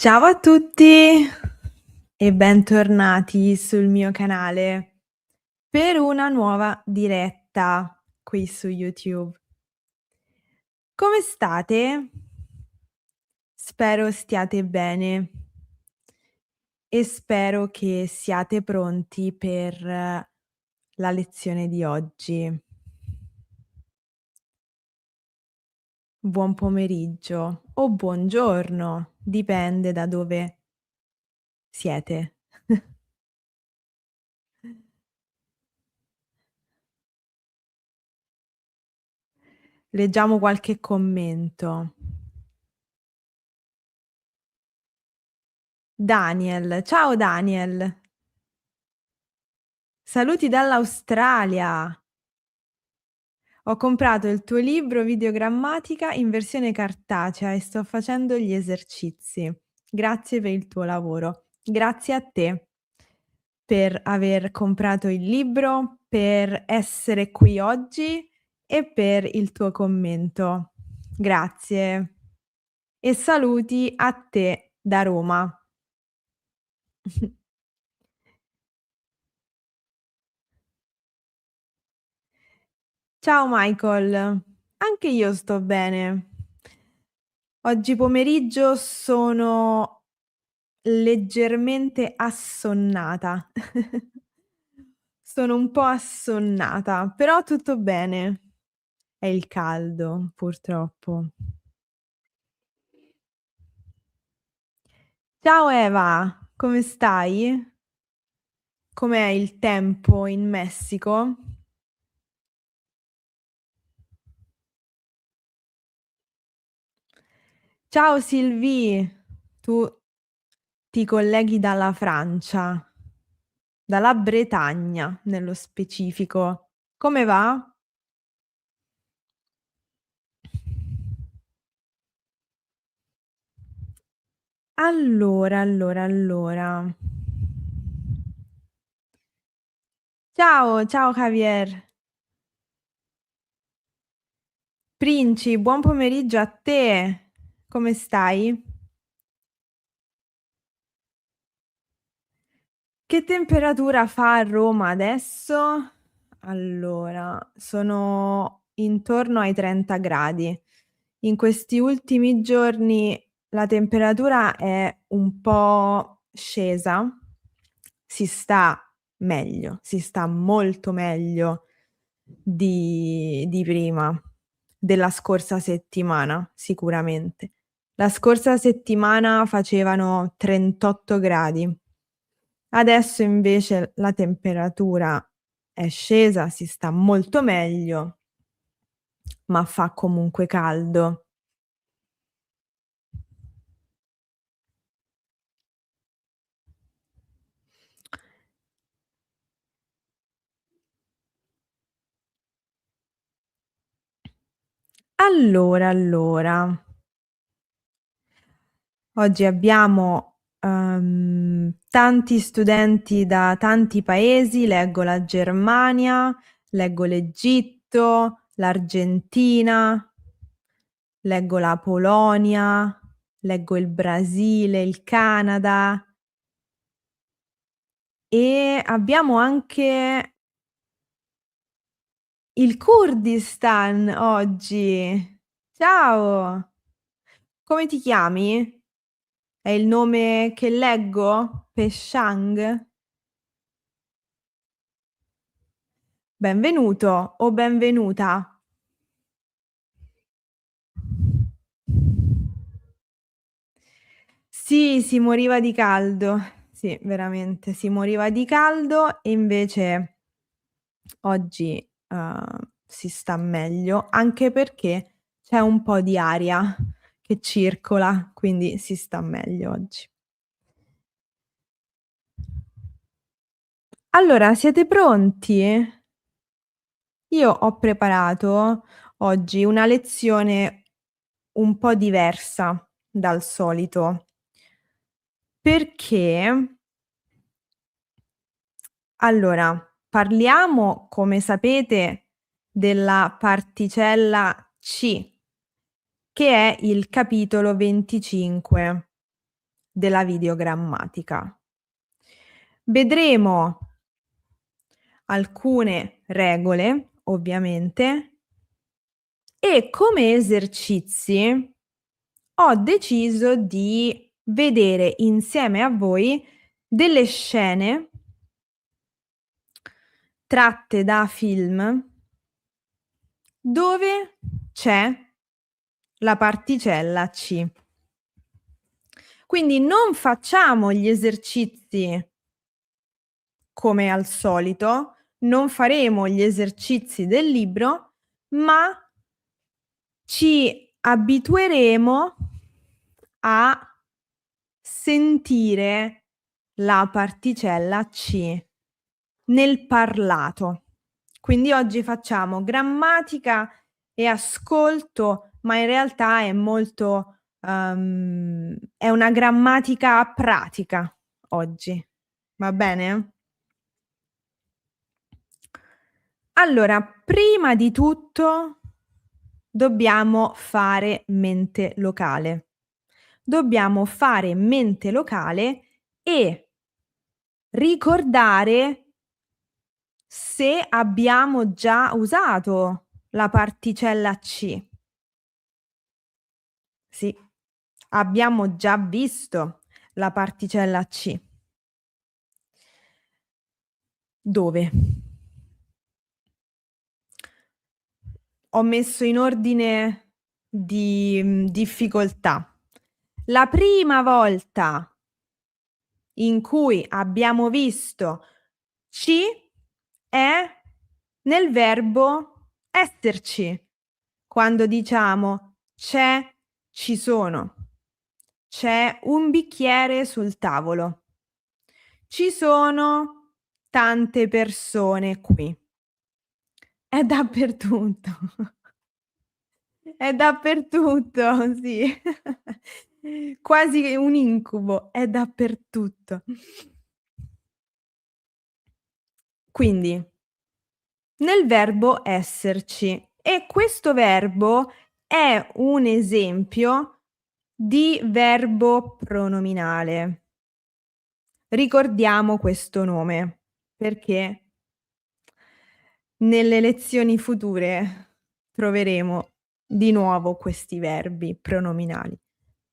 Ciao a tutti e bentornati sul mio canale per una nuova diretta qui su YouTube. Come state? Spero stiate bene e spero che siate pronti per la lezione di oggi. Buon pomeriggio o buongiorno, dipende da dove siete. Leggiamo qualche commento. Daniel, ciao Daniel. Saluti dall'Australia. Ho comprato il tuo libro Videogrammatica in versione cartacea e sto facendo gli esercizi. Grazie per il tuo lavoro. Grazie a te per aver comprato il libro, per essere qui oggi e per il tuo commento. Grazie. E saluti a te da Roma. Ciao Michael, anche io sto bene. Oggi pomeriggio sono leggermente assonnata. Sono un po' assonnata, però tutto bene. È il caldo, purtroppo. Ciao Eva, come stai? Com'è il tempo in Messico? Ciao Sylvie, tu ti colleghi dalla Francia, dalla Bretagna nello specifico. Come va? Allora. Ciao, ciao Javier. Princi, buon pomeriggio a te. Come stai? Che temperatura fa a Roma adesso? Allora, sono intorno ai 30 gradi. In questi ultimi giorni la temperatura è un po' scesa, si sta meglio, si sta molto meglio di prima, della scorsa settimana sicuramente. La scorsa settimana facevano 38 gradi. Adesso invece la temperatura è scesa, si sta molto meglio, ma fa comunque caldo. Allora, oggi abbiamo, tanti studenti da tanti paesi, leggo la Germania, leggo l'Egitto, l'Argentina, leggo la Polonia, leggo il Brasile, il Canada e abbiamo anche il Kurdistan oggi. Ciao, come ti chiami? È il nome che leggo? Peshang? Benvenuto o benvenuta. Sì, si moriva di caldo. Sì, veramente, si moriva di caldo e invece oggi, si sta meglio, anche perché c'è un po' di aria che circola, quindi si sta meglio oggi. Allora, siete pronti? Io ho preparato oggi una lezione un po' diversa dal solito, perché allora, parliamo, come sapete, della particella C, che è il capitolo 25. della videogrammatica. Vedremo alcune regole, ovviamente, e come esercizi ho deciso di vedere insieme a voi delle scene tratte da film dove c'è la particella C. Quindi non facciamo gli esercizi come al solito, non faremo gli esercizi del libro, ma ci abitueremo a sentire la particella C nel parlato. Quindi oggi facciamo grammatica e ascolto, ma in realtà è molto è una grammatica pratica oggi. Va bene? Allora, prima di tutto dobbiamo fare mente locale. Dobbiamo fare mente locale e ricordare se abbiamo già usato la particella C. Sì, abbiamo già visto la particella C. Dove? Ho messo in ordine di, difficoltà. La prima volta in cui abbiamo visto C è nel verbo esserci, quando diciamo c'è, ci sono. C'è un bicchiere sul tavolo. Ci sono tante persone qui. È dappertutto. È dappertutto, sì. Quasi un incubo, è dappertutto. Quindi, nel verbo esserci, e questo verbo è un esempio di verbo pronominale. Ricordiamo questo nome, perché nelle lezioni future troveremo di nuovo questi verbi pronominali.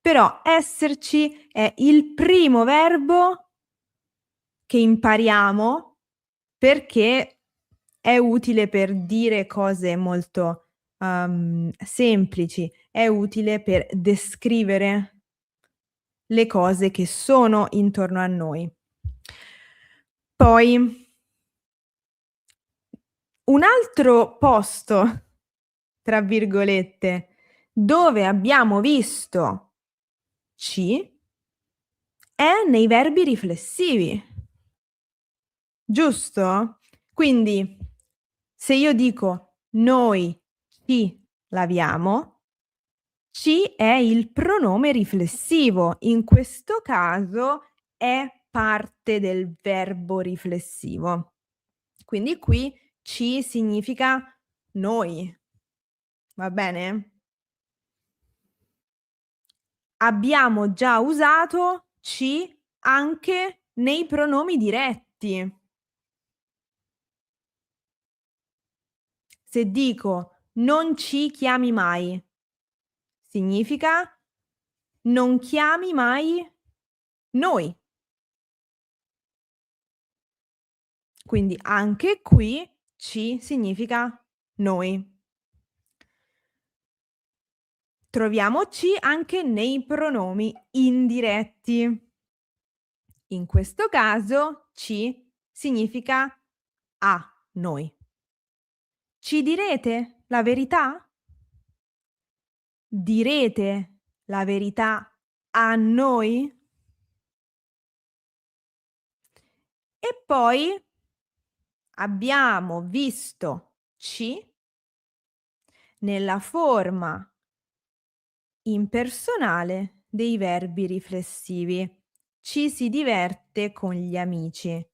Però esserci è il primo verbo che impariamo perché è utile per dire cose molto, semplici, è utile per descrivere le cose che sono intorno a noi. Poi un altro posto, tra virgolette, dove abbiamo visto C è nei verbi riflessivi, giusto? Quindi se io dico: "Noi ci laviamo", ci è il pronome riflessivo. In questo caso è parte del verbo riflessivo. Quindi qui ci significa noi, va bene? Abbiamo già usato ci anche nei pronomi diretti. Se dico: "Non ci chiami mai", significa non chiami mai noi. Quindi anche qui ci significa noi. Troviamo ci anche nei pronomi indiretti. In questo caso ci significa a noi. Ci direte la verità? Direte la verità a noi? E poi abbiamo visto ci nella forma impersonale dei verbi riflessivi. Ci si diverte con gli amici.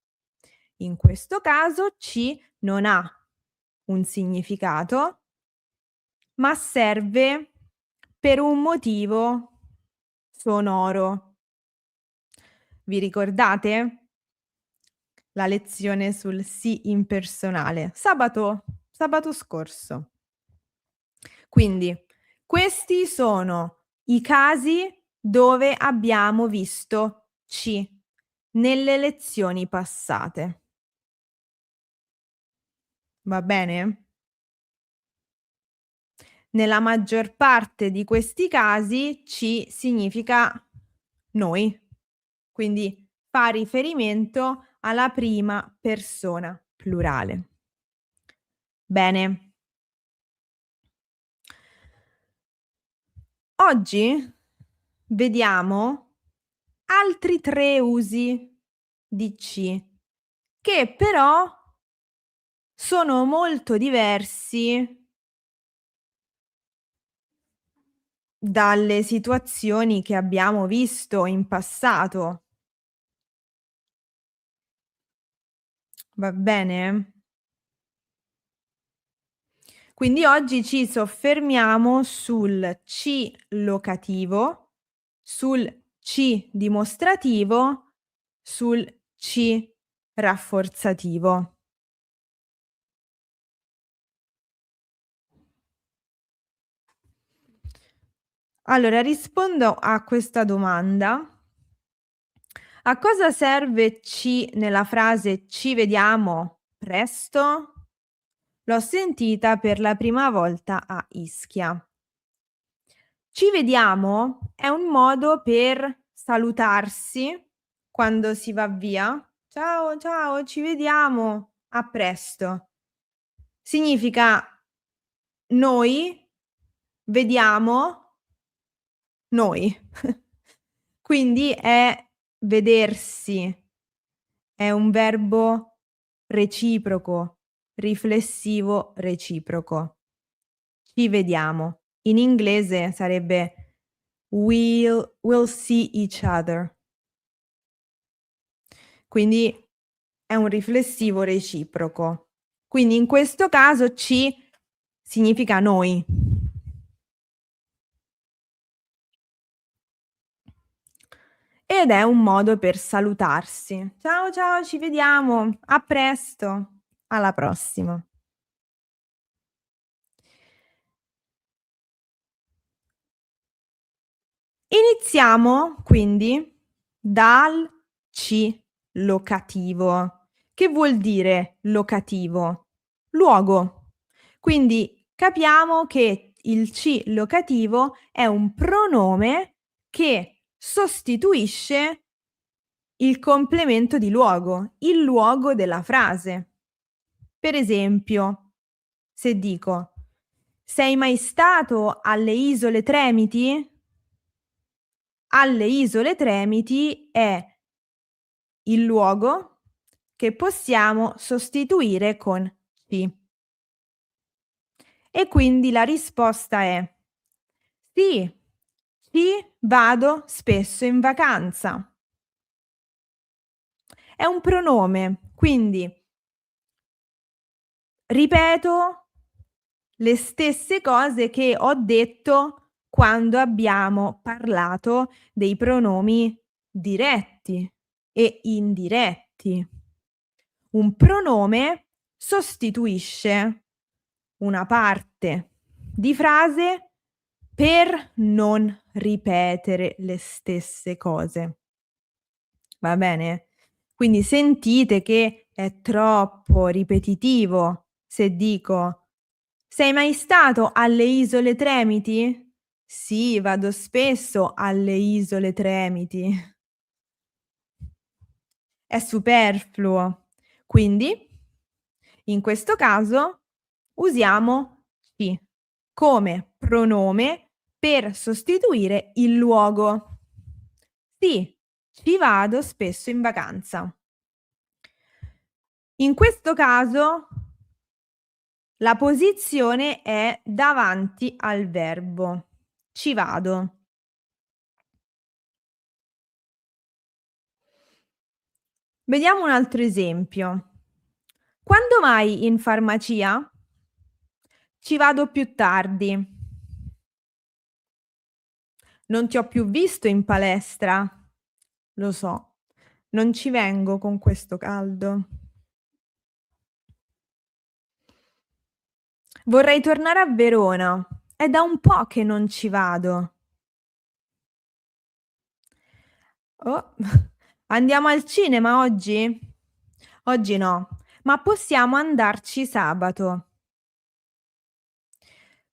In questo caso ci non ha un significato, ma serve per un motivo sonoro. Vi ricordate? La lezione sul sì impersonale, sabato scorso. Quindi questi sono i casi dove abbiamo visto ci nelle lezioni passate. Va bene? Nella maggior parte di questi casi ci significa noi, quindi fa riferimento alla prima persona plurale. Bene. Oggi vediamo altri 3 usi di ci, che però sono molto diversi dalle situazioni che abbiamo visto in passato. Va bene? Quindi oggi ci soffermiamo sul ci locativo, sul ci dimostrativo, sul ci rafforzativo. Allora rispondo a questa domanda. A cosa serve ci nella frase "ci vediamo presto"? L'ho sentita per la prima volta a Ischia. Ci vediamo è un modo per salutarsi quando si va via. Ciao, ciao, ci vediamo, a presto. Significa noi vediamo noi. Quindi è vedersi, è un verbo reciproco, riflessivo reciproco. Ci vediamo. In inglese sarebbe we'll see each other. Quindi è un riflessivo reciproco. Quindi in questo caso ci significa noi. Ed è un modo per salutarsi. Ciao, ciao, ci vediamo. A presto. Alla prossima. Iniziamo quindi dal ci locativo. Che vuol dire locativo? Luogo. Quindi capiamo che il ci locativo è un pronome che sostituisce il complemento di luogo, il luogo della frase. Per esempio, se dico: "Sei mai stato alle Isole Tremiti?" Alle Isole Tremiti è il luogo che possiamo sostituire con ci. E quindi la risposta è: sì, ci vado spesso in vacanza. È un pronome, quindi ripeto le stesse cose che ho detto quando abbiamo parlato dei pronomi diretti e indiretti. Un pronome sostituisce una parte di frase per non ripetere le stesse cose. Va bene? Quindi sentite che è troppo ripetitivo se dico: "Sei mai stato alle Isole Tremiti?" "Sì, vado spesso alle Isole Tremiti." È superfluo. Quindi, in questo caso, usiamo ci come pronome per sostituire il luogo. Sì, ci vado spesso in vacanza. In questo caso la posizione è davanti al verbo. Ci vado. Vediamo un altro esempio. Quando vai in farmacia? Ci vado più tardi. Non ti ho più visto in palestra. Lo so. Non ci vengo con questo caldo. Vorrei tornare a Verona. È da un po' che non ci vado. Oh, andiamo al cinema oggi? Oggi no, ma possiamo andarci sabato.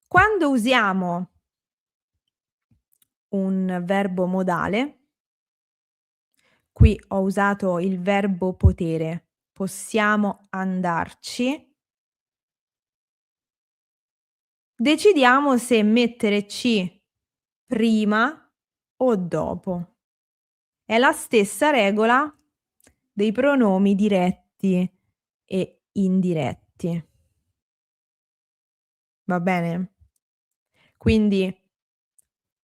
Quando usiamo un verbo modale, qui ho usato il verbo potere, possiamo andarci, decidiamo se mettere ci prima o dopo. È la stessa regola dei pronomi diretti e indiretti. Va bene? Quindi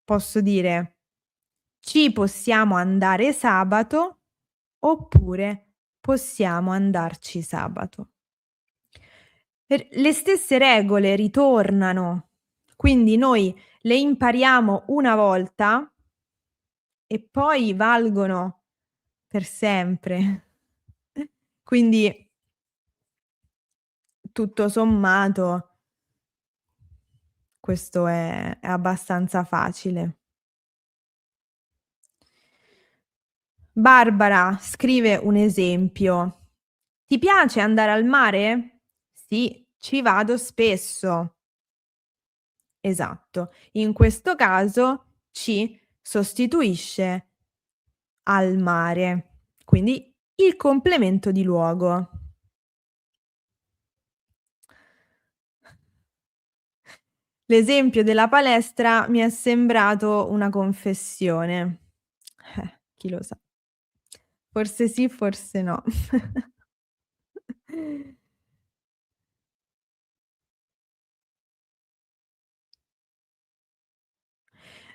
posso dire: "Ci possiamo andare sabato" oppure "Possiamo andarci sabato". Le stesse regole ritornano, quindi noi le impariamo una volta e poi valgono per sempre. Quindi tutto sommato questo è abbastanza facile. Barbara scrive un esempio: "Ti piace andare al mare?" "Sì, ci vado spesso." Esatto. In questo caso ci sostituisce al mare, quindi il complemento di luogo. L'esempio della palestra mi è sembrato una confessione. Chi lo sa. Forse sì, forse no.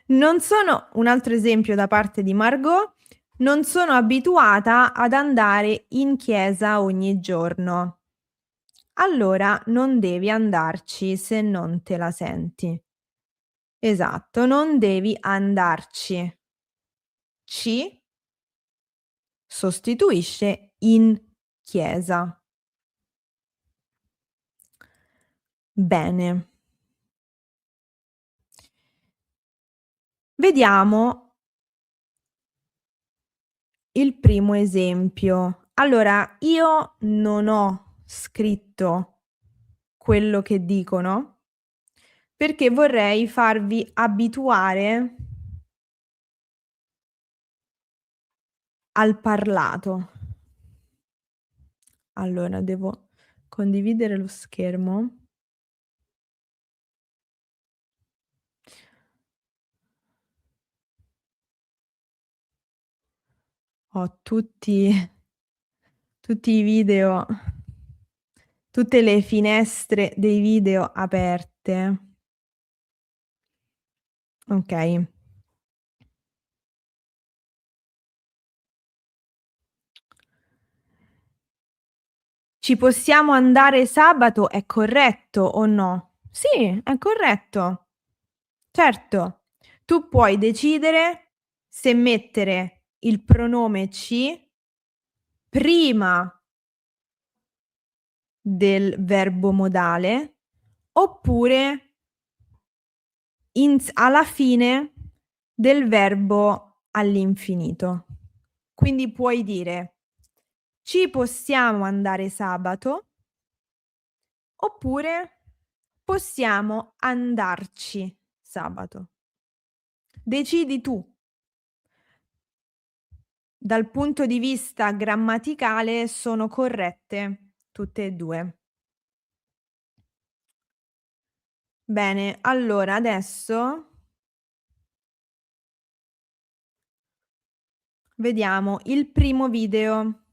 Non sono un altro esempio da parte di Margot: "Non sono abituata ad andare in chiesa ogni giorno." Allora non devi andarci se non te la senti. Esatto, non devi andarci. Ci sostituisce in chiesa. Bene. Vediamo il primo esempio. Allora, io non ho scritto quello che dicono, perché vorrei farvi abituare al parlato. Allora, devo condividere lo schermo. Ho tutti i video, tutte le finestre dei video aperte. Okay. Ci possiamo andare sabato è corretto o no? Sì, è corretto. Certo. Tu puoi decidere se mettere il pronome ci prima del verbo modale oppure alla fine del verbo all'infinito. Quindi puoi dire: "Ci possiamo andare sabato" oppure "Possiamo andarci sabato." Decidi tu. Dal punto di vista grammaticale sono corrette tutte e 2. Bene, allora adesso vediamo il primo video.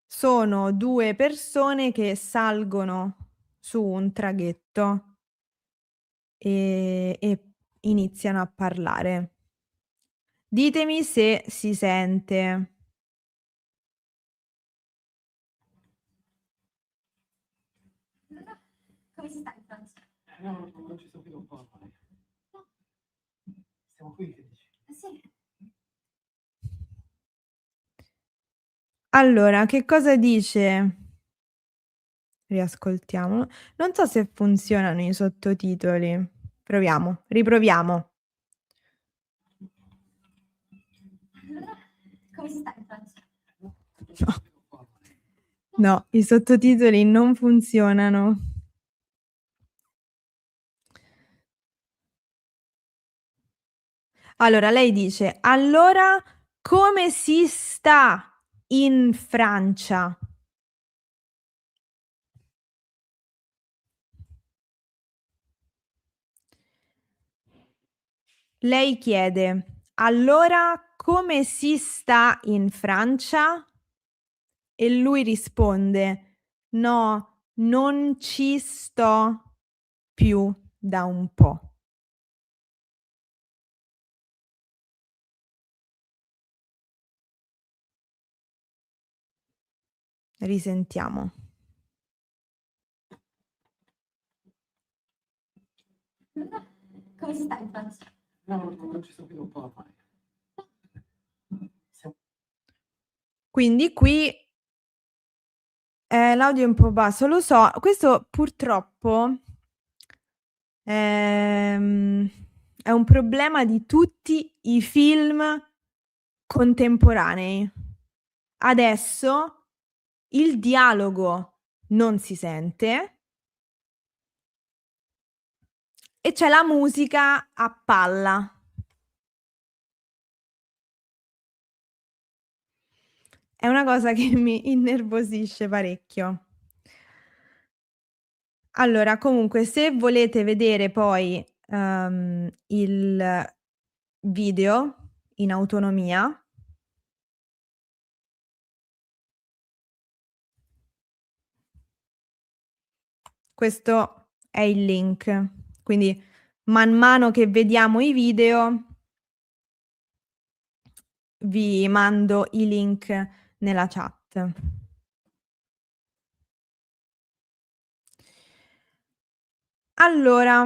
Sono 2 persone che salgono su un traghetto, e iniziano a parlare. Ditemi se si sente. Come si sta in Francia? No, non ci sto più da un po' ormai. No. Siamo qui che dici? Eh sì. Allora, che cosa dice? Riascoltiamolo. Non so se funzionano i sottotitoli. Proviamo, riproviamo. Allora, come si sta in Francia? No. No, i sottotitoli non funzionano. Allora, lei dice: "Allora come si sta in Francia?" Lei chiede: "Allora come si sta in Francia?" E lui risponde: "No, non ci sto più da un po'." Risentiamo. Allora, come si sta in Francia? No, non ci sto più da un po'. Siamo Quindi qui, l'audio è un po' basso, lo so. Questo purtroppo, ehm, è un problema di tutti i film contemporanei. Adesso il dialogo non si sente e c'è la musica a palla. È una cosa che mi innervosisce parecchio. Allora, comunque se volete vedere poi, il video in autonomia, questo è il link. Quindi man mano che vediamo i video vi mando i link nella chat. Allora,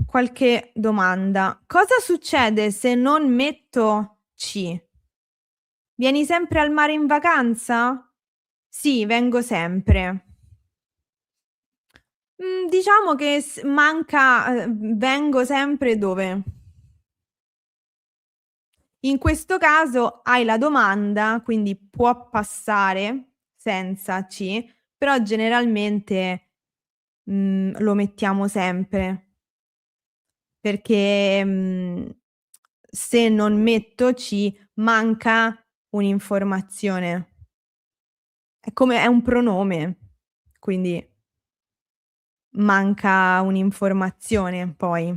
qualche domanda. Cosa succede se non metto C? Vieni sempre al mare in vacanza? Sì, vengo sempre. Diciamo che manca, vengo sempre dove? In questo caso hai la domanda, quindi può passare senza C, però generalmente, lo mettiamo sempre perché, se non metto C manca un'informazione. È un pronome, quindi manca un'informazione poi.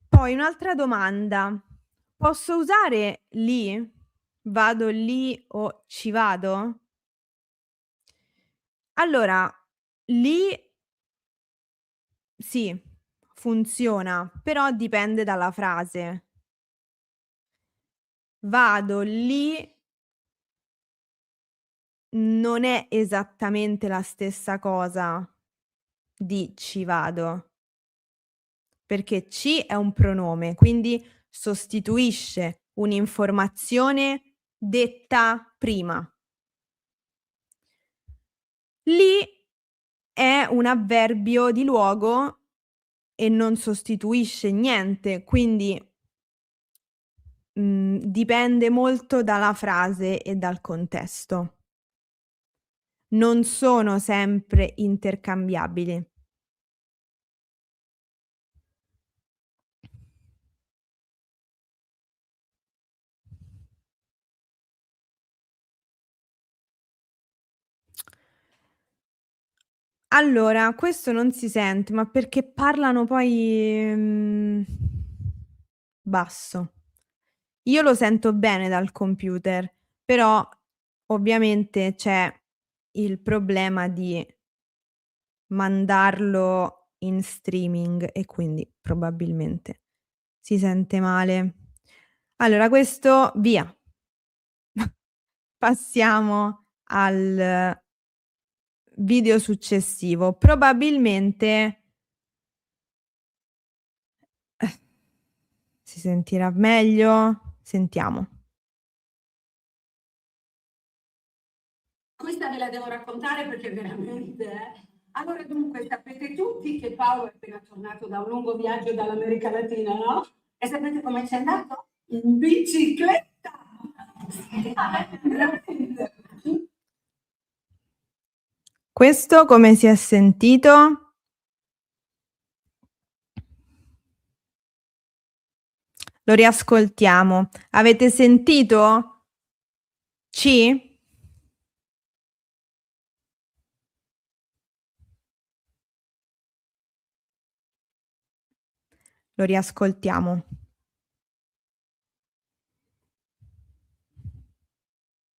Poi un'altra domanda: posso usare lì? Vado lì o ci vado? Allora, lì sì, funziona, però dipende dalla frase. Vado lì non è esattamente la stessa cosa di ci vado, perché ci è un pronome, quindi sostituisce un'informazione detta prima. Lì è un avverbio di luogo e non sostituisce niente, quindi, dipende molto dalla frase e dal contesto. Non sono sempre intercambiabili. Allora, questo non si sente, ma perché parlano poi, basso. Io lo sento bene dal computer, però ovviamente c'è il problema di mandarlo in streaming e quindi probabilmente si sente male. Allora questo via. Passiamo al video successivo. Probabilmente si sentirà meglio. Sentiamo. Questa ve la devo raccontare perché veramente. Allora, dunque, sapete tutti che Paolo è appena tornato da un lungo viaggio dall'America Latina, no? E sapete come c'è andato? In bicicletta! Sì, veramente. Questo come si è sentito? Lo riascoltiamo. Avete sentito? C? Lo riascoltiamo.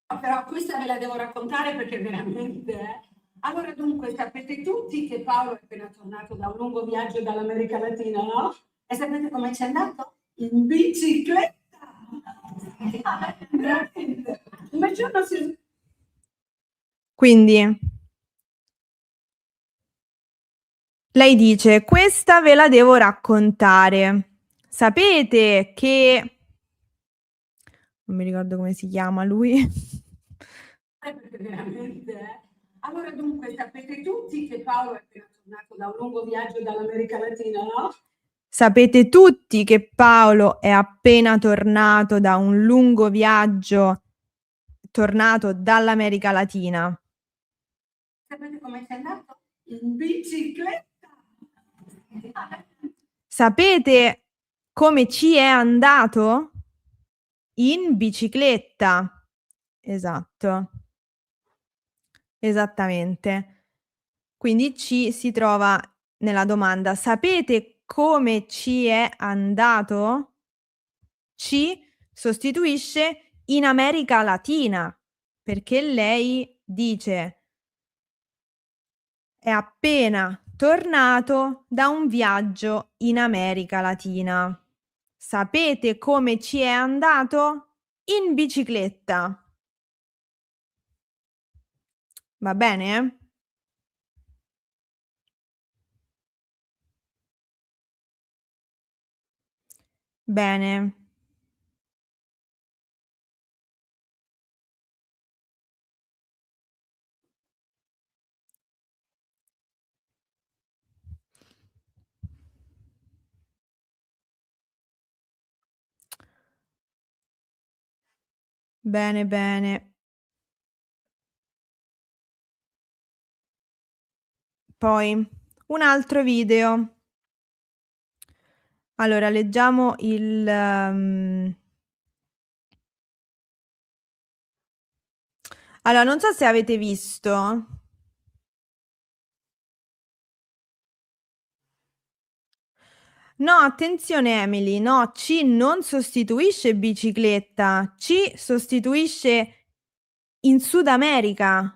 Però questa ve la devo raccontare perché veramente. Allora, dunque, sapete tutti che Paolo è appena tornato da un lungo viaggio dall'America Latina, no? E sapete come c'è andato? In bicicletta! Sì, veramente. Un giorno si. Quindi lei dice: "Questa ve la devo raccontare. Sapete che" non mi ricordo come si chiama lui. Perché veramente. Allora, dunque, sapete tutti che Paolo è appena tornato da un lungo viaggio dall'America Latina, no? Sapete tutti che Paolo è appena tornato da un lungo viaggio tornato dall'America Latina. Sapete come c'è andato? In bicicletta! Sì, Sapete come ci è andato? In bicicletta. Esatto. Esattamente. Quindi ci si trova nella domanda: sapete come ci è andato? Ci sostituisce in America Latina, perché lei dice: è appena tornato da un viaggio in America Latina. Sapete come ci è andato? In bicicletta. Va bene? Bene. Bene, bene. Poi un altro video. Allora leggiamo allora non so se avete visto. No, attenzione Emily, no, C non sostituisce bicicletta, C sostituisce in Sud America.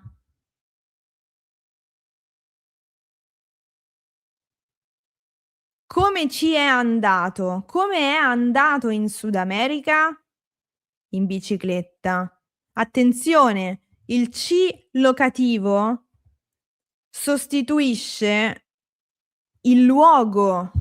Come ci è andato? Come è andato in Sud America? In bicicletta. Attenzione, il C locativo sostituisce il luogo.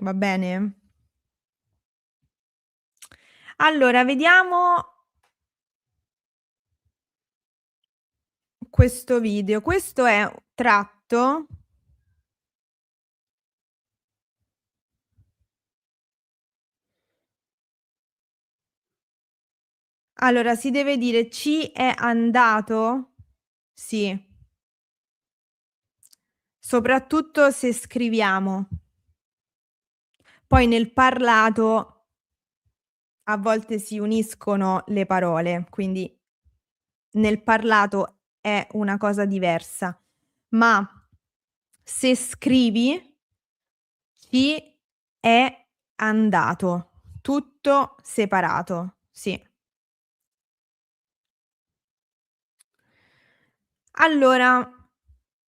Va bene? Allora, vediamo questo video. Questo è tratto allora si deve dire: "Ci è andato?" Sì. Soprattutto se scriviamo. Poi nel parlato a volte si uniscono le parole, quindi nel parlato è una cosa diversa, ma se scrivi ci è andato, tutto separato, sì. Allora,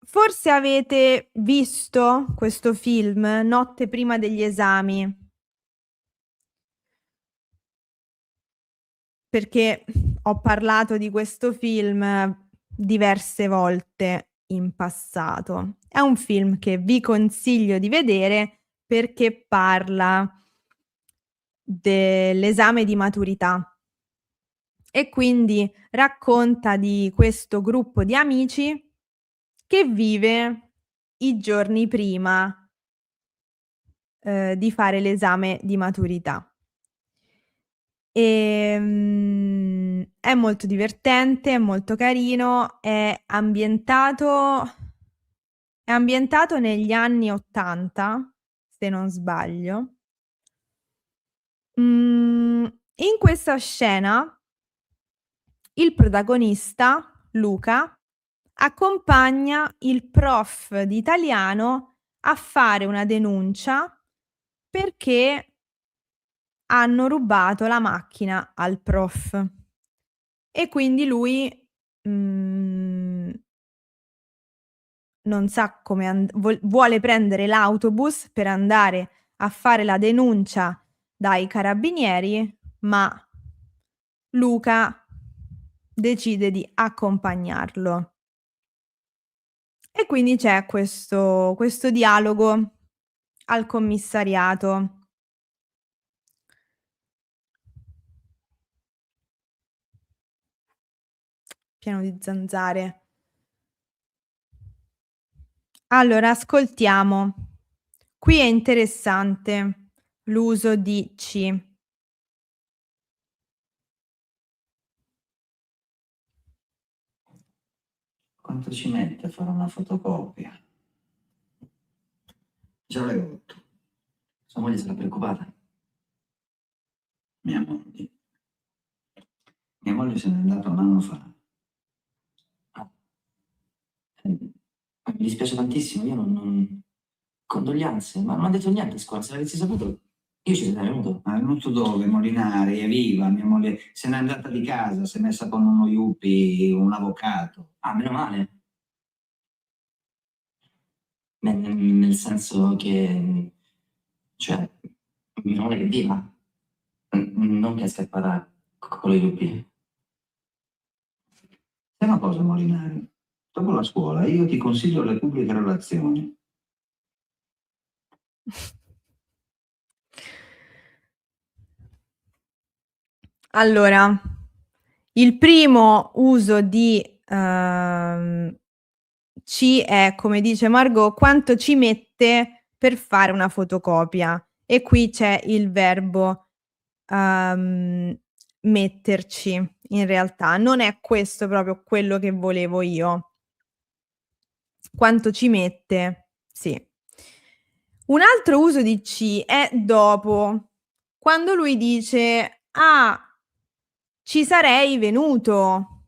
forse avete visto questo film notte prima degli esami. Perché ho parlato di questo film diverse volte in passato. È un film che vi consiglio di vedere perché parla dell'esame di maturità e quindi racconta di questo gruppo di amici che vive i giorni prima di fare l'esame di maturità. È molto divertente, è molto carino, è ambientato negli anni '80, se non sbaglio. In questa scena il protagonista, Luca, accompagna il prof di italiano a fare una denuncia perché hanno rubato la macchina al prof. E quindi lui, mhmm, non sa come vuole prendere l'autobus per andare a fare la denuncia dai carabinieri, ma Luca decide di accompagnarlo. E quindi c'è questo dialogo al commissariato. Pieno di zanzare. Allora ascoltiamo. Qui è interessante l'uso di "ci". Quanto ci mette a fare una fotocopia? Già l'hai rotto. Sua moglie sarà preoccupata. Mia moglie. Mia moglie se n'è andata un anno fa. Mi dispiace tantissimo, io non... Condoglianze, ma non ha detto niente a scuola, se l'avessi saputo io ci sarei venuto. Ma è venuto dove? Molinari, è viva. Mia moglie se n'è andata di casa, si è messa con uno yuppie, un avvocato. Ah, meno male. Nel senso che... Cioè, meno male che è viva. Non che è scappata con lo yuppie. È una cosa, Molinari. Dopo la scuola io ti consiglio le pubbliche relazioni. Allora, il primo uso di "ci" è, come dice Margot, quanto ci mette per fare una fotocopia e qui c'è il verbo, metterci in realtà. Non è questo proprio quello che volevo io. Quanto ci mette, sì. Un altro uso di "ci" è dopo, quando lui dice: "Ah, ci sarei venuto".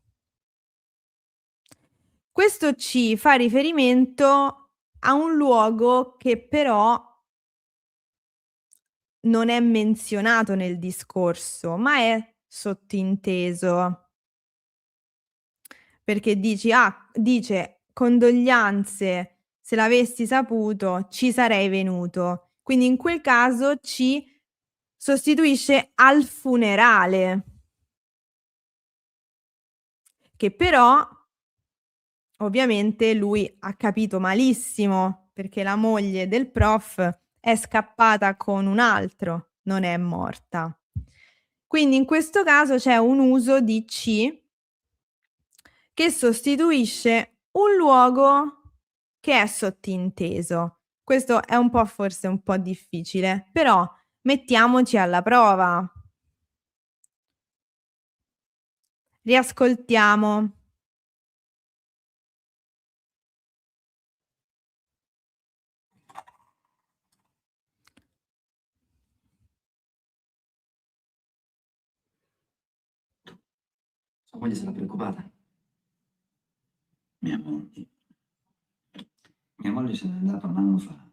Questo "ci" fa riferimento a un luogo che però non è menzionato nel discorso, ma è sottinteso. Perché dice: "Condoglianze, se l'avessi saputo ci sarei venuto". Quindi in quel caso "ci" sostituisce al funerale. Che però ovviamente lui ha capito malissimo, perché la moglie del prof è scappata con un altro, non è morta. Quindi in questo caso c'è un uso di "ci" che sostituisce un luogo che è sottinteso. Questo è un po' forse un po' difficile, però mettiamoci alla prova. Riascoltiamo. Sua moglie sarà preoccupata. Mia moglie. Mia moglie se n'è andata un anno fa.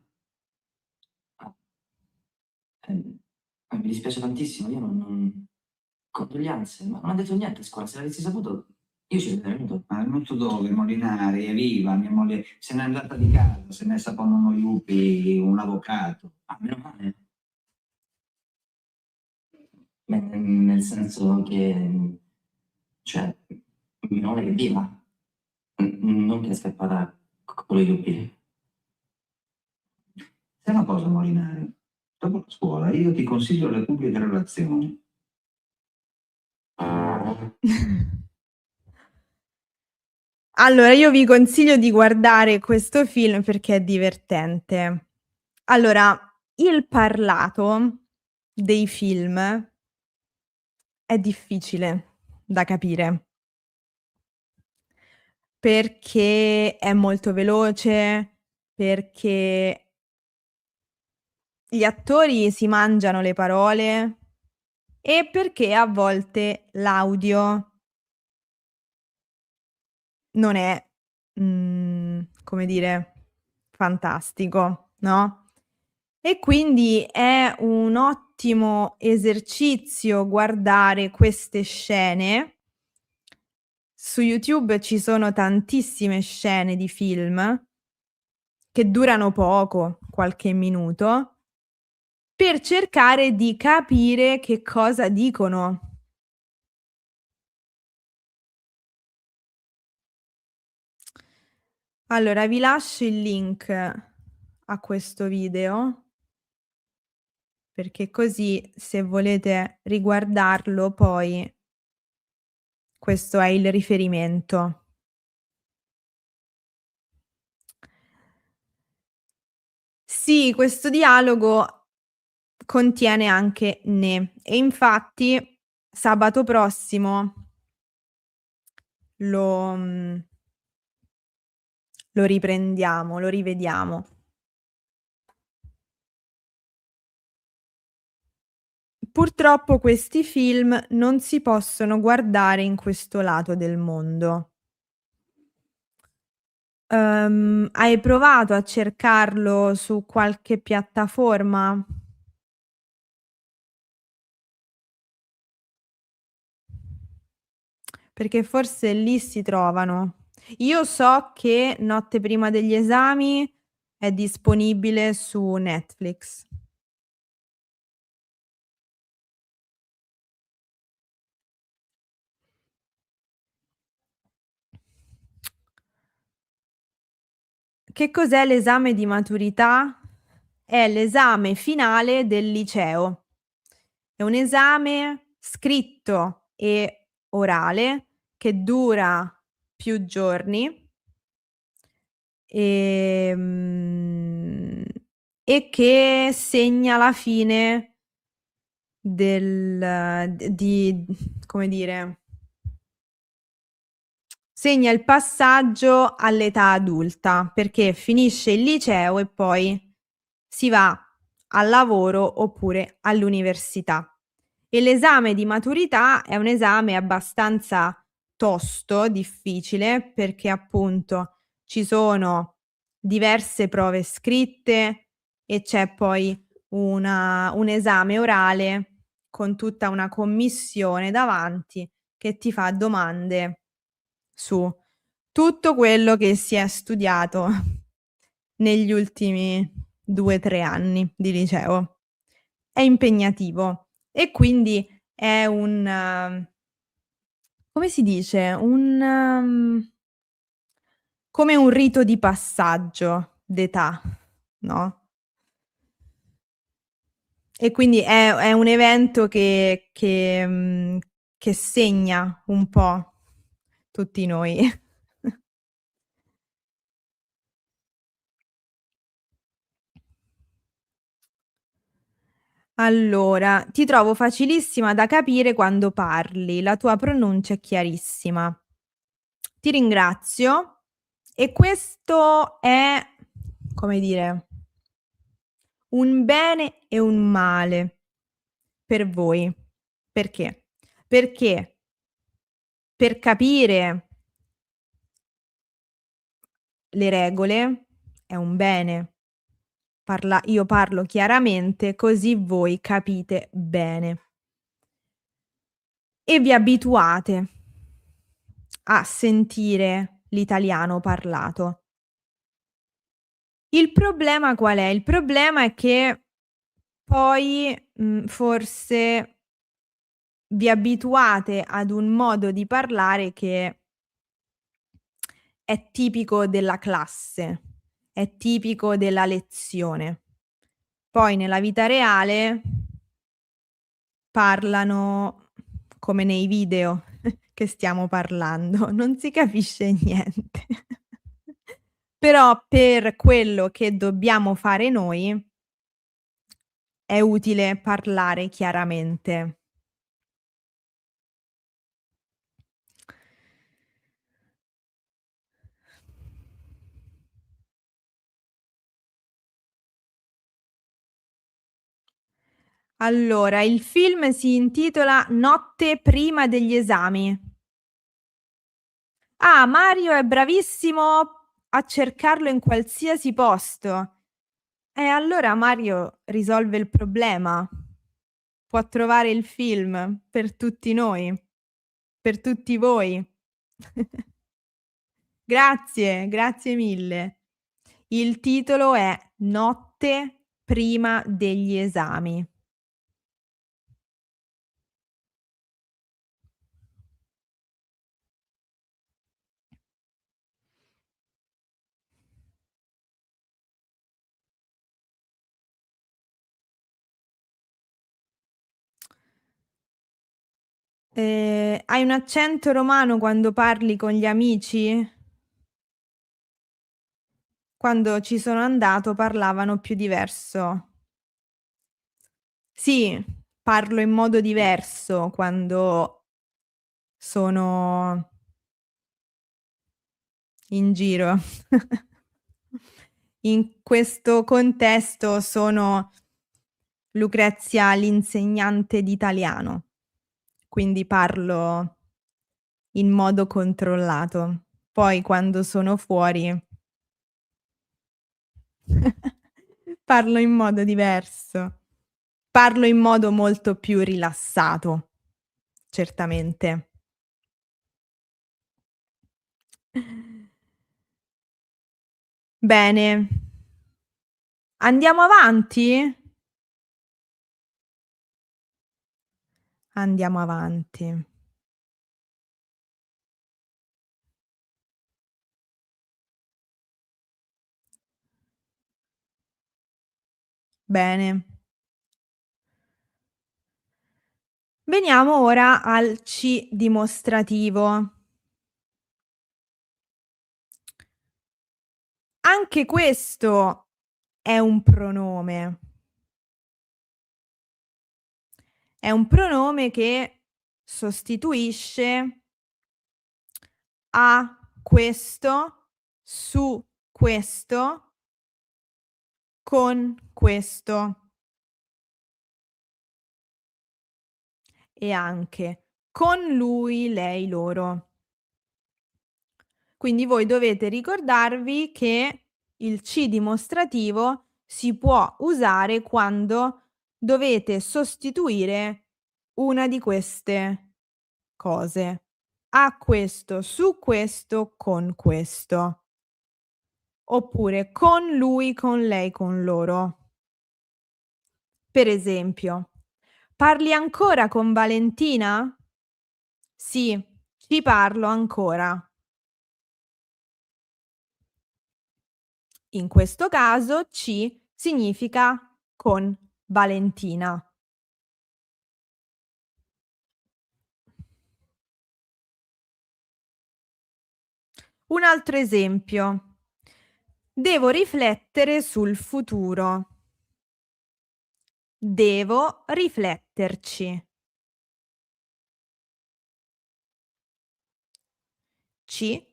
Mi dispiace tantissimo, io non... Condoglianze, ma non ha detto niente a scuola, se l'avessi saputo io ci sarei venuto. Ma è venuto dove? Molinari, è viva. Mia moglie se n'è andata di casa, si è messa con uno yuppie, un avvocato. Ah, meno male. Nel senso che... cioè, mia nonna che è viva, non che è scappata con i lupi. Sai una cosa, Molinari? Dopo la scuola io ti consiglio le pubbliche relazioni. Allora, io vi consiglio di guardare questo film perché è divertente. Allora, il parlato dei film è difficile da capire perché è molto veloce, perché gli attori si mangiano le parole e perché a volte l'audio non è, come dire, fantastico, no, e quindi è un ottimo esercizio guardare queste scene. Su YouTube ci sono tantissime scene di film che durano poco, qualche minuto, per cercare di capire che cosa dicono. Allora, vi lascio il link a questo video, perché così se volete riguardarlo poi questo è il riferimento. Sì, questo dialogo contiene anche "ne" e infatti sabato prossimo lo lo riprendiamo, lo rivediamo. Purtroppo questi film non si possono guardare in questo lato del mondo. Hai provato a cercarlo su qualche piattaforma? Perché forse lì si trovano. Io so che Notte prima degli esami è disponibile su Netflix. Che cos'è l'esame di maturità? È l'esame finale del liceo. È un esame scritto e orale che dura più giorni, ehm, e che segna la fine di come dire, segna il passaggio all'età adulta, perché finisce il liceo e poi si va al lavoro oppure all'università. E l'esame di maturità è un esame abbastanza tosto, difficile, perché appunto ci sono diverse prove scritte e c'è poi un esame orale con tutta una commissione davanti che ti fa domande su tutto quello che si è studiato negli ultimi 2, 3 anni di liceo. È impegnativo e quindi è un come si dice, come un rito di passaggio d'età, no, e quindi è un evento che segna un po' tutti noi. Allora, ti trovo facilissima da capire quando parli, la tua pronuncia è chiarissima. Ti ringrazio e questo è, come dire, un bene e un male per voi. Perché? Perché per capire le regole è un bene. Io parlo chiaramente così voi capite bene e vi abituate a sentire l'italiano parlato. Il problema qual è? Il problema è che poi, forse vi abituate ad un modo di parlare che è tipico della classe, è tipico della lezione. Poi nella vita reale parlano come nei video che stiamo parlando, non si capisce niente. Però per quello che dobbiamo fare noi è utile parlare chiaramente. Allora, il film si intitola Notte prima degli esami. Ah, Mario è bravissimo a cercarlo in qualsiasi posto. E allora Mario risolve il problema. Può trovare il film per tutti noi, per tutti voi. Grazie, grazie mille. Il titolo è Notte prima degli esami. Hai un accento romano quando parli con gli amici? Quando ci sono andato parlavano più diverso. Sì, parlo in modo diverso quando sono in giro. In questo contesto sono Lucrezia l'insegnante di italiano, quindi parlo in modo controllato. Poi quando sono fuori parlo in modo diverso. Parlo in modo molto più rilassato, certamente. Bene. Andiamo avanti? Andiamo avanti. Bene. Veniamo ora al C dimostrativo. Anche questo è un pronome. È un pronome che sostituisce a questo, su questo, con questo e anche con lui, lei, loro. Quindi voi dovete ricordarvi che il C dimostrativo si può usare quando dovete sostituire una di queste cose. A questo, su questo, con questo. Oppure con lui, con lei, con loro. Per esempio, parli ancora con Valentina? Sì, ci parlo ancora. In questo caso C significa con Valentina. Un altro esempio. Devo riflettere sul futuro. Devo rifletterci. C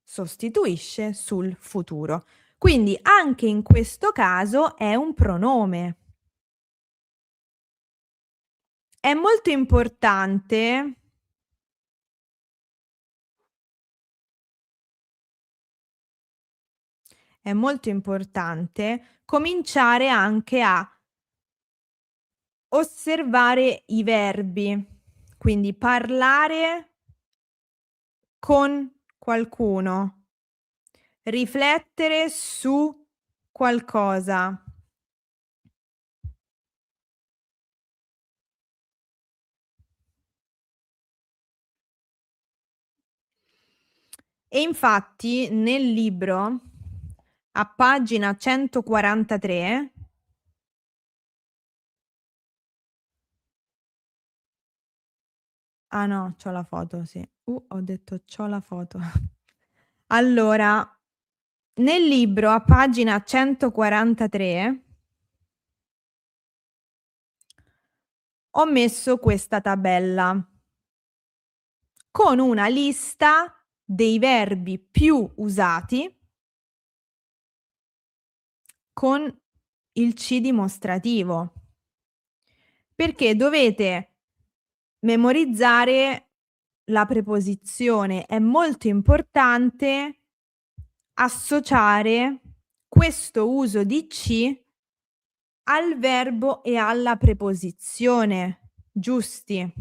sostituisce sul futuro. Quindi anche in questo caso è un pronome. È molto importante cominciare anche a osservare i verbi, quindi parlare con qualcuno, riflettere su qualcosa. E infatti nel libro, a pagina 143 ah no, c'ho la foto, sì. Ho detto c'ho la foto. Allora, nel libro a pagina 143 ho messo questa tabella con una lista dei verbi più usati con il C dimostrativo. Perché dovete memorizzare la preposizione. È molto importante associare questo uso di C al verbo e alla preposizione giusti.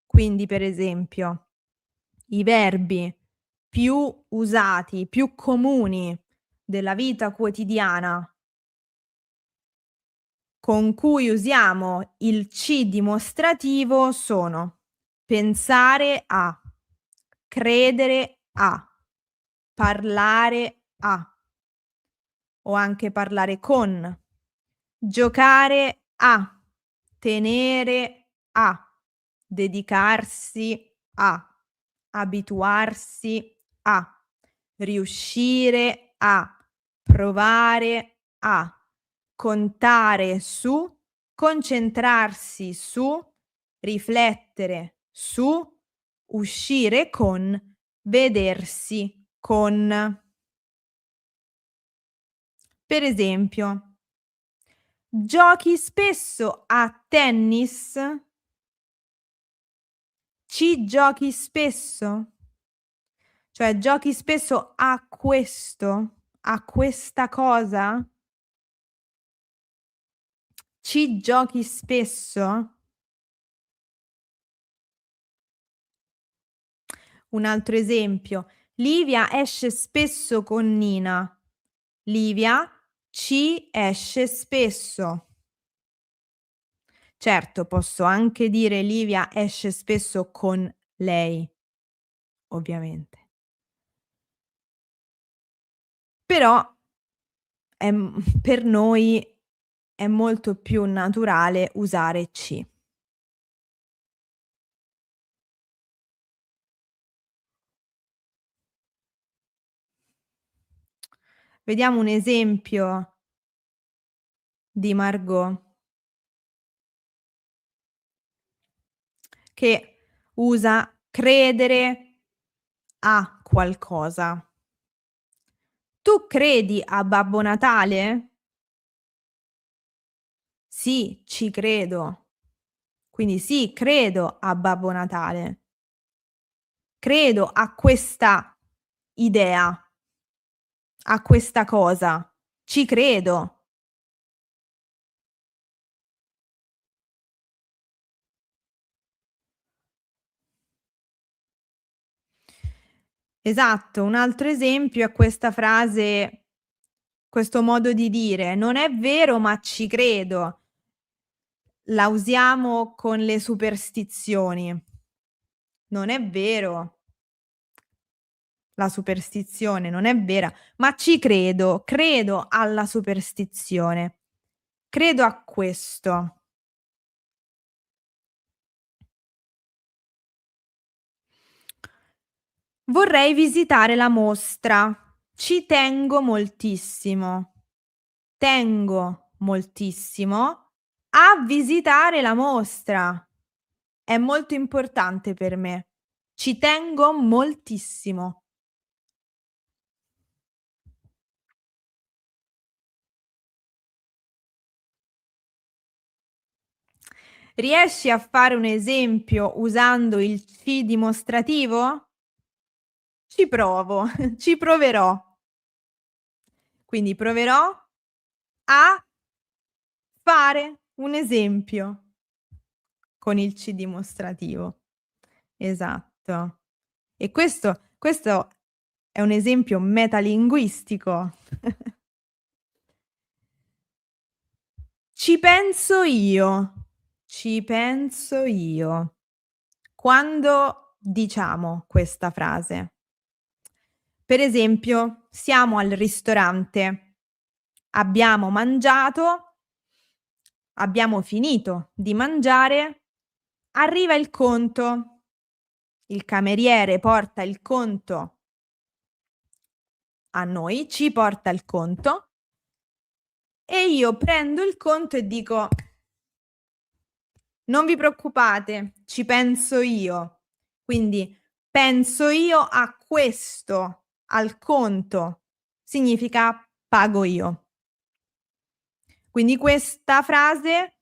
Quindi, per esempio, i verbi più usati, più comuni della vita quotidiana con cui usiamo il C dimostrativo sono pensare a, credere a, parlare a, o anche parlare con, giocare a, tenere a, dedicarsi a, abituarsi a, riuscire a, provare a, contare su, concentrarsi su, riflettere su, uscire con, vedersi con. Per esempio, giochi spesso a tennis? Ci giochi spesso? Cioè, giochi spesso a questo? A questa cosa? Ci giochi spesso? Un altro esempio, Livia esce spesso con Nina. Livia ci esce spesso. Certo, posso anche dire Livia esce spesso con lei, ovviamente. Però per noi è molto più naturale usare ci. Vediamo un esempio di Margot che usa credere a qualcosa. Tu credi a Babbo Natale? Sì, ci credo. Quindi sì, credo a Babbo Natale. Credo a questa idea, a questa cosa. Ci credo. Esatto, un altro esempio è questa frase, questo modo di dire: "Non è vero, ma ci credo." La usiamo con le superstizioni. Non è vero. La superstizione non è vera, ma ci credo, credo alla superstizione. Credo a questo. Vorrei visitare la mostra. Ci tengo moltissimo. Tengo moltissimo a visitare la mostra. È molto importante per me. Ci tengo moltissimo. Riesci a fare un esempio usando il ci dimostrativo? Ci provo, ci proverò. Quindi proverò a fare un esempio con il ci dimostrativo. Esatto. E questo è un esempio metalinguistico. Ci penso io. Ci penso io. Quando diciamo questa frase? Per esempio, siamo al ristorante, abbiamo mangiato, abbiamo finito di mangiare, arriva il conto. Il cameriere porta il conto a noi, ci porta il conto e io prendo il conto e dico: non vi preoccupate, ci penso io. Quindi penso io a questo, al conto, significa pago io. Quindi questa frase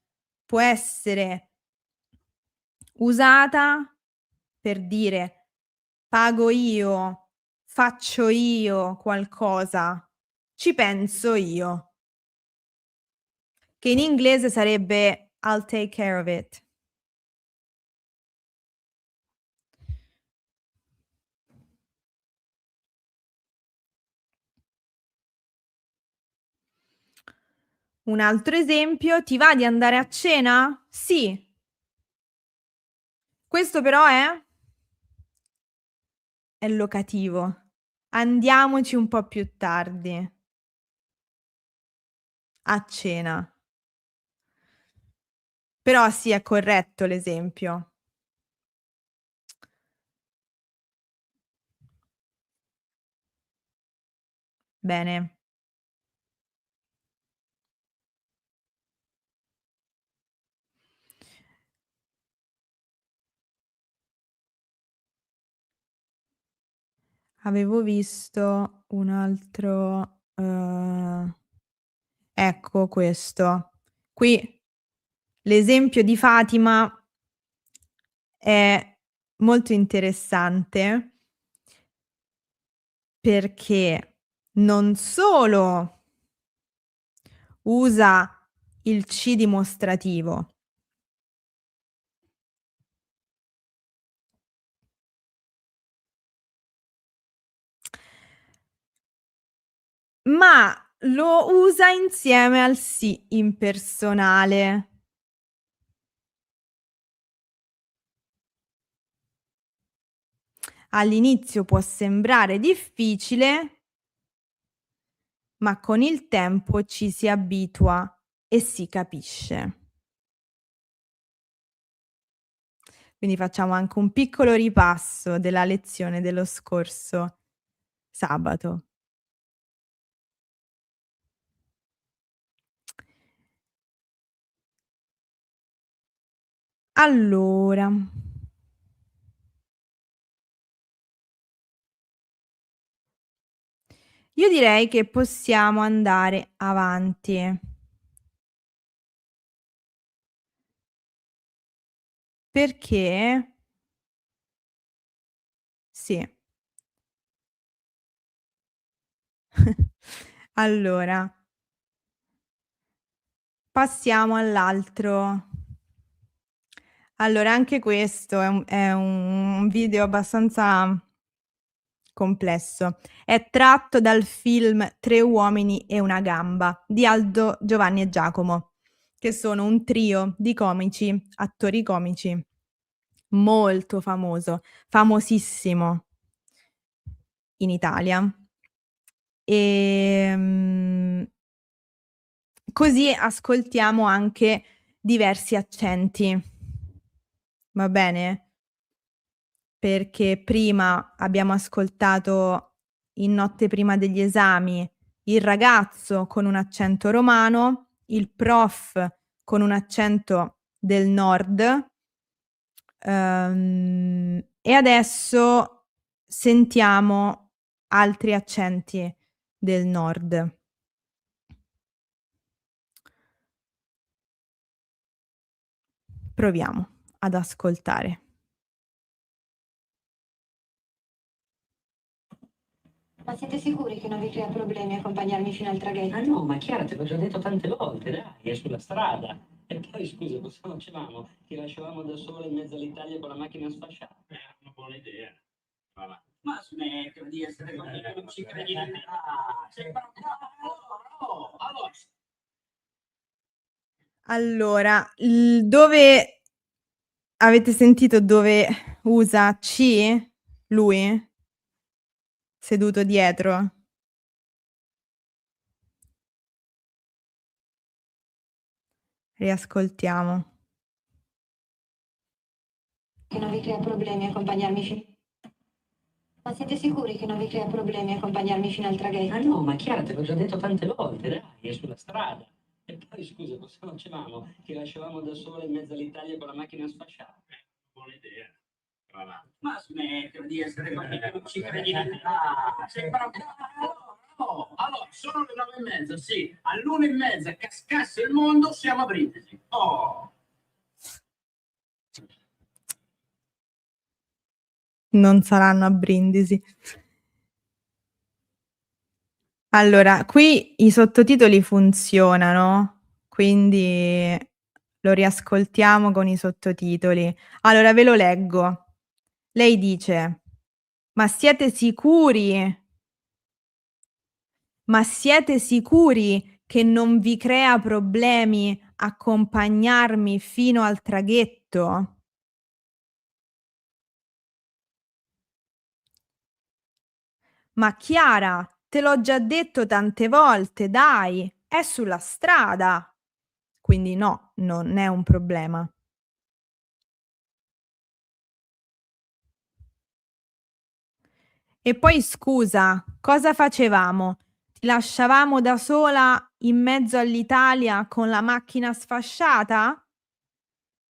può essere usata per dire pago io, faccio io qualcosa, ci penso io, che in inglese sarebbe I'll take care of it. Un altro esempio, ti va di andare a cena? Sì. Questo però è locativo. Andiamoci un po' più tardi. A cena. Però sì, è corretto l'esempio. Bene. Avevo visto un altro, ecco questo. Qui l'esempio di Fatima è molto interessante perché non solo usa il ci dimostrativo, ma lo usa insieme al sì impersonale. All'inizio può sembrare difficile, ma con il tempo ci si abitua e si capisce. Quindi facciamo anche un piccolo ripasso della lezione dello scorso sabato. Allora, io direi che possiamo andare avanti. Perché sì. Allora, passiamo all'altro. Allora, anche questo è un video abbastanza complesso. È tratto dal film Tre uomini e una gamba di Aldo, Giovanni e Giacomo, che sono un trio di comici, attori comici, molto famoso, famosissimo in Italia. Così ascoltiamo anche diversi accenti. Va bene? Perché prima abbiamo ascoltato in Notte prima degli esami il ragazzo con un accento romano, il prof con un accento del nord, e adesso sentiamo altri accenti del nord. Proviamo ad ascoltare. Ma siete sicuri che non vi crea problemi accompagnarmi fino al traghetto? Ah no, ma Chiara, te l'ho già detto tante volte, dai, è sulla strada. E poi scusa, cosa facevamo? Ti lasciavamo da solo in mezzo all'Italia con la macchina sfasciata. È una buona idea. Ma smettila di essere così, non ci credi nemmeno. Allora, dove avete sentito dove usa ci? Lui? seduto dietro. Riascoltiamo. Che non vi crea problemi accompagnarmi Ma siete sicuri che non vi crea problemi accompagnarmi fino al traghetto? Ah no, ma Chiara, te l'ho già detto tante volte, dai, è sulla strada. E poi scusa, cosa facevamo? Ti lasciavamo da sola in mezzo all'Italia con la macchina sfasciata. Buona idea. Ma smettila di essere così, non ci credi. Sei proprio... Allora, sono le 9:30, sì. all'1:30 cascasse il mondo, siamo a Brindisi. Non saranno a Brindisi. Allora, qui i sottotitoli funzionano, quindi lo riascoltiamo con i sottotitoli. Allora, ve lo leggo. Lei dice: "Ma siete sicuri? Ma siete sicuri che non vi crea problemi accompagnarmi fino al traghetto?" "Ma Chiara, te l'ho già detto tante volte, dai, è sulla strada." Quindi no, non è un problema. "E poi scusa, cosa facevamo? Ti lasciavamo da sola in mezzo all'Italia con la macchina sfasciata?"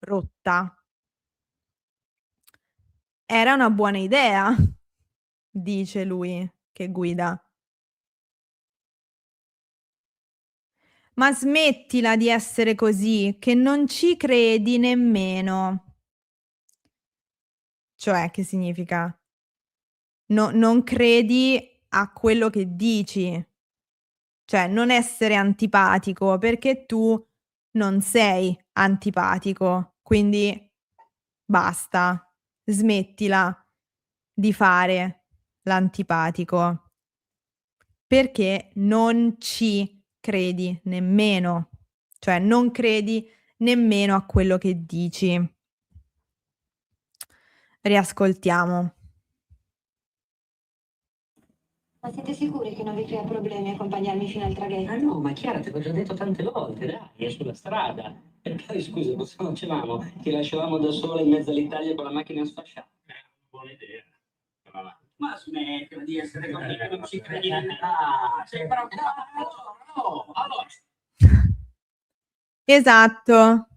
Rotta. "Era una buona idea", dice lui che guida. "Ma smettila di essere così, che non ci credi nemmeno." Cioè, che significa? Non credi a quello che dici. Cioè, non essere antipatico, perché tu non sei antipatico, quindi basta, smettila di fare l'antipatico, perché non ci credi nemmeno, cioè non credi nemmeno a quello che dici. Riascoltiamo. Ma siete sicuri che non vi crea problemi accompagnarmi fino al traghetto? Ah no, ma Chiara, te l'ho già detto tante volte, dai, è sulla strada. E poi scusa, cosa facevamo? Ti lasciavamo da sola in mezzo all'Italia con la macchina sfasciata. Buona idea. Ma smettila di essere così, non ci credi. Sei proprio... allora... Esatto.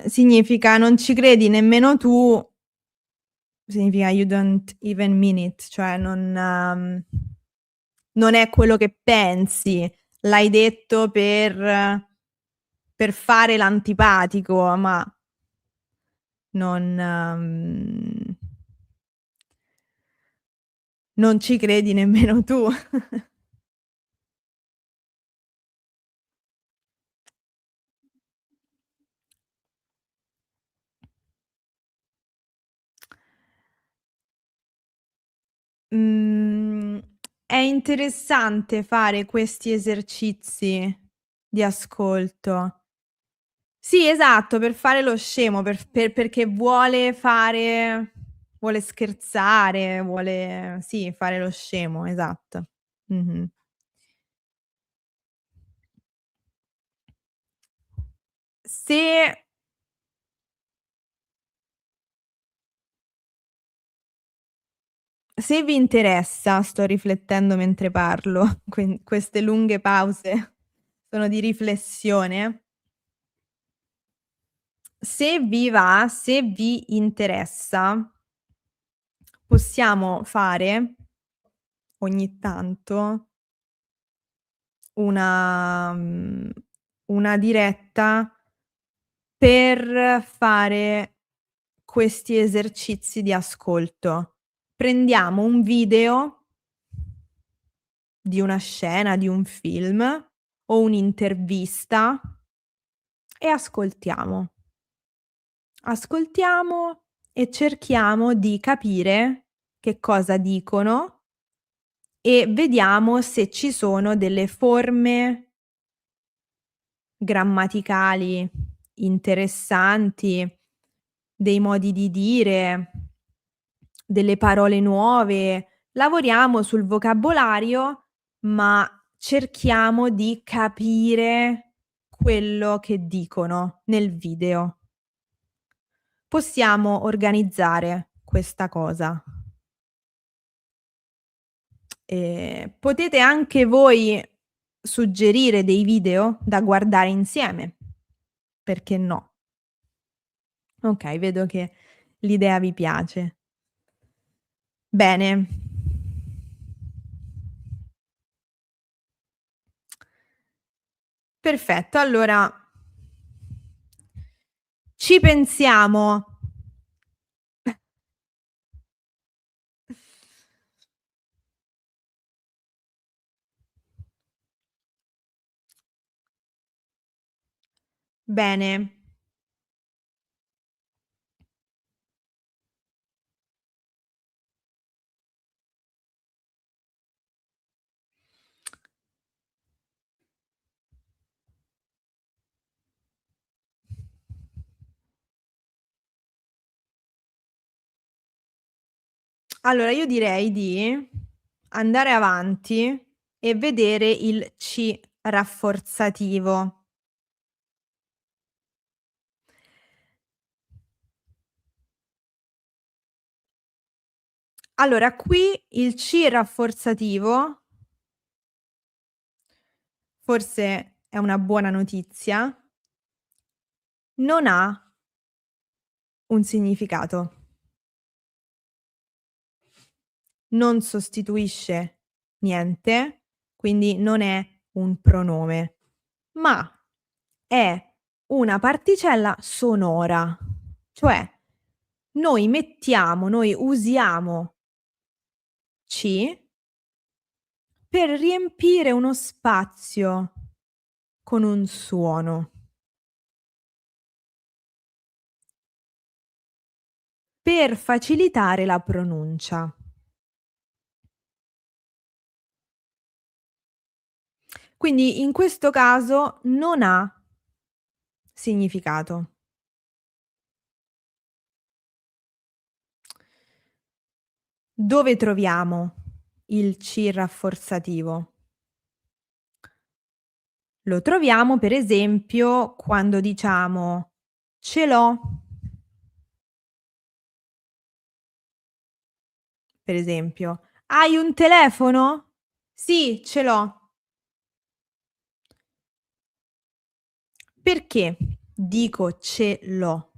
Significa non ci credi nemmeno tu, significa you don't even mean it, cioè non è quello che pensi. L'hai detto per fare l'antipatico, ma non ci credi nemmeno tu. È interessante fare questi esercizi di ascolto. Sì, esatto, per fare lo scemo, perché vuole scherzare, vuole sì, fare lo scemo, esatto. Mh-mh. Se vi interessa, sto riflettendo mentre parlo, queste lunghe pause sono di riflessione. Se vi va, se vi interessa, possiamo fare ogni tanto una una diretta per fare questi esercizi di ascolto. Prendiamo un video di una scena, di un film o un'intervista e ascoltiamo. Ascoltiamo e cerchiamo di capire che cosa dicono e vediamo se ci sono delle forme grammaticali interessanti, dei modi di dire, delle parole nuove, lavoriamo sul vocabolario, ma cerchiamo di capire quello che dicono nel video. Possiamo organizzare questa cosa. Potete anche voi suggerire dei video da guardare insieme, perché no? Okay, vedo che l'idea vi piace. Bene. Perfetto, allora ci pensiamo. Bene. Allora io direi di andare avanti e vedere il C rafforzativo. Allora qui il C rafforzativo forse è una buona notizia, non ha un significato. Non sostituisce niente, quindi non è un pronome, ma è una particella sonora. Cioè noi usiamo C per riempire uno spazio con un suono. Per facilitare la pronuncia. Quindi in questo caso non ha significato. Dove troviamo il C rafforzativo? Lo troviamo per esempio quando diciamo ce l'ho. Per esempio, hai un telefono? Sì, ce l'ho. Perché dico ce l'ho?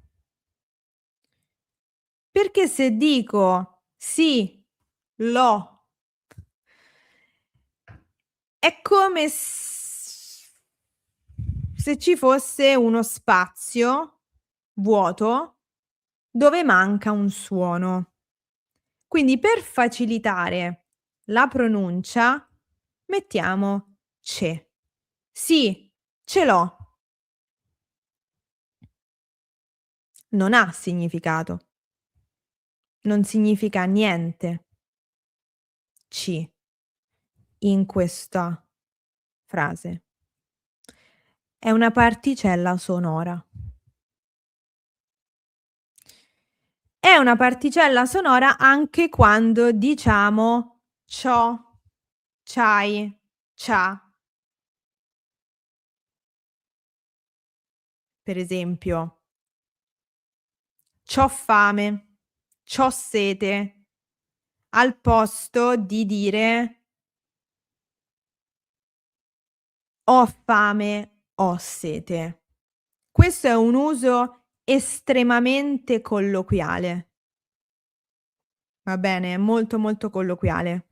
Perché se dico sì, l'ho, è come se ci fosse uno spazio vuoto dove manca un suono. Quindi per facilitare la pronuncia mettiamo ce. Sì, ce l'ho. Non ha significato. Non significa niente. C in questa frase. È una particella sonora. È una particella sonora anche quando diciamo c'ho, c'hai, c'ha. Per esempio, c'ho fame, c'ho sete, al posto di dire ho fame, ho sete. Questo è un uso estremamente colloquiale. Va bene? Molto, molto colloquiale.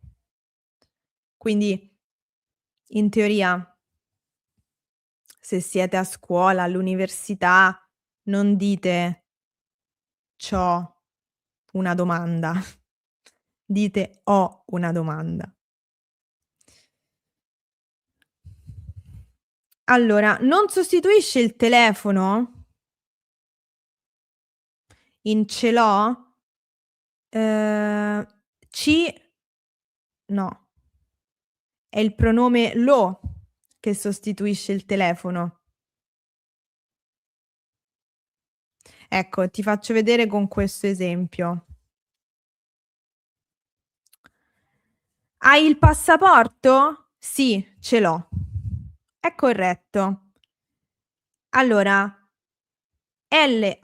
Quindi, in teoria, se siete a scuola, all'università, non dite c'ho una domanda, dite ho una domanda. Allora, non sostituisce il telefono in ce l'ho? Ci no, è il pronome lo che sostituisce il telefono. Ecco, ti faccio vedere con questo esempio. Hai il passaporto? Sì, ce l'ho. È corretto. Allora, L'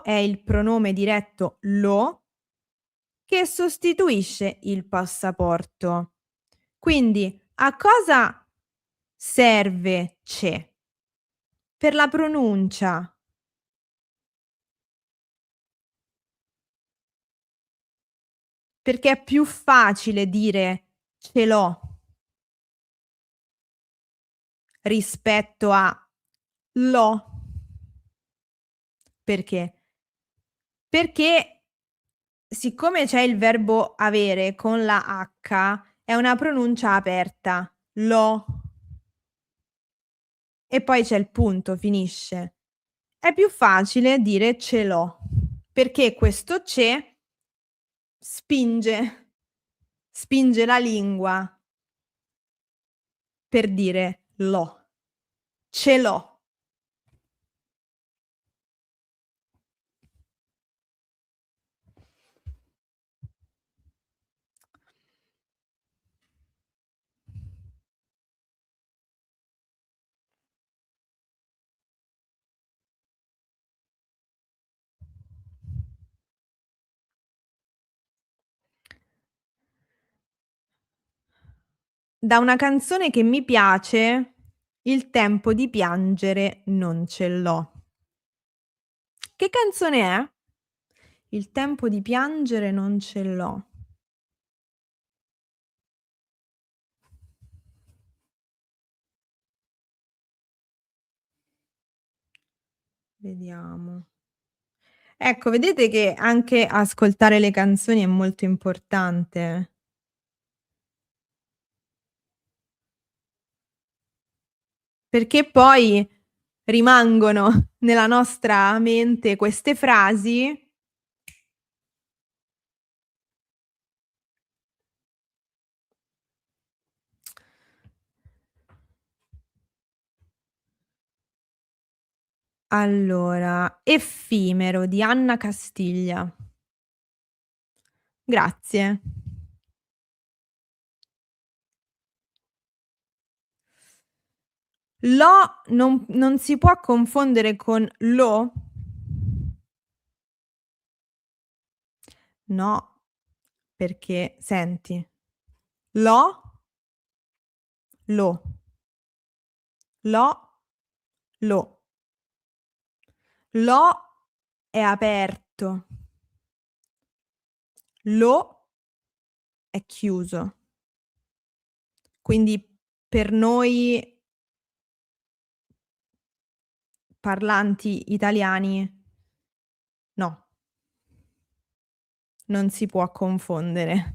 è il pronome diretto lo che sostituisce il passaporto. Quindi a cosa serve "c'è"? Per la pronuncia. Perché è più facile dire "ce l'ho" rispetto a "l'ho". Perché? Perché siccome c'è il verbo avere con la H, è una pronuncia aperta. L'ho. E poi c'è il punto, finisce. È più facile dire "ce l'ho", perché questo "c'è" spinge la lingua per dire "l'ho". Ce l'ho. Da una canzone che mi piace, "Il tempo di piangere non ce l'ho". Che canzone è? "Il tempo di piangere non ce l'ho". Vediamo. Ecco, vedete che anche ascoltare le canzoni è molto importante? Perché poi rimangono nella nostra mente queste frasi. Allora, "Effimero" di Anna Castiglia. Grazie. L'o non si può confondere con lo? No, perché senti: lo, lo, lo, lo. Lo è aperto. Lo è chiuso. Quindi per noi parlanti italiani no, non si può confondere.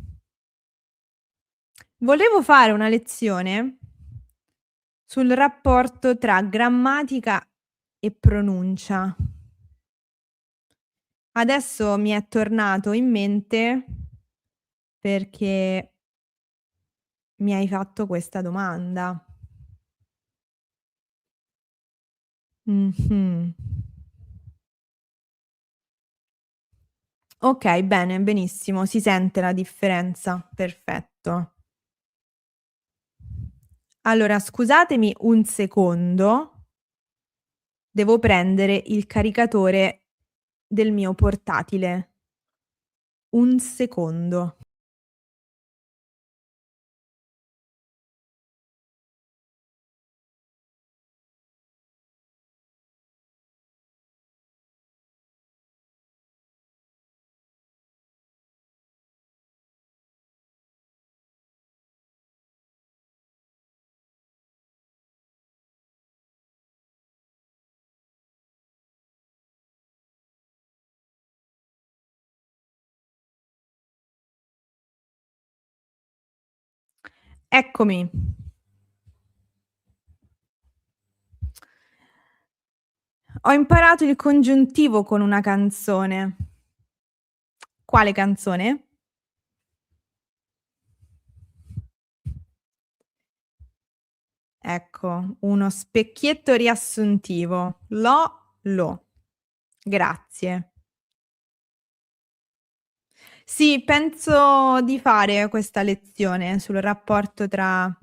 Volevo fare una lezione sul rapporto tra grammatica e pronuncia. Adesso mi è tornato in mente perché mi hai fatto questa domanda. Mh-mh. Okay, bene, benissimo, si sente la differenza. Perfetto. Allora scusatemi un secondo, devo prendere il caricatore del mio portatile. Un secondo. Eccomi. Ho imparato il congiuntivo con una canzone. Quale canzone? Ecco, uno specchietto riassuntivo. Lo. Grazie. Sì, penso di fare questa lezione sul rapporto tra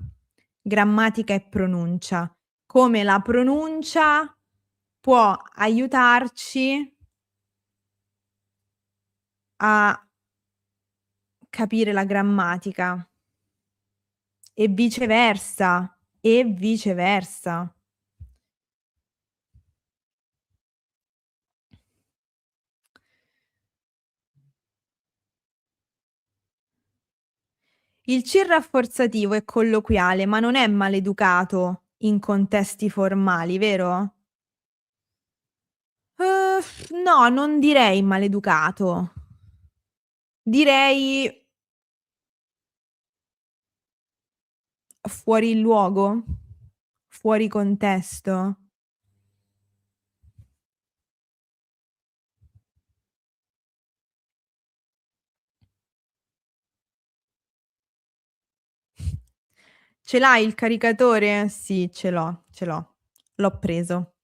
grammatica e pronuncia. Come la pronuncia può aiutarci a capire la grammatica e viceversa, e viceversa. Il C rafforzativo è colloquiale, ma non è maleducato in contesti formali, vero? No, non direi maleducato. Direi fuori luogo? Fuori contesto? Ce l'hai il caricatore? Sì, ce l'ho, ce l'ho. L'ho preso.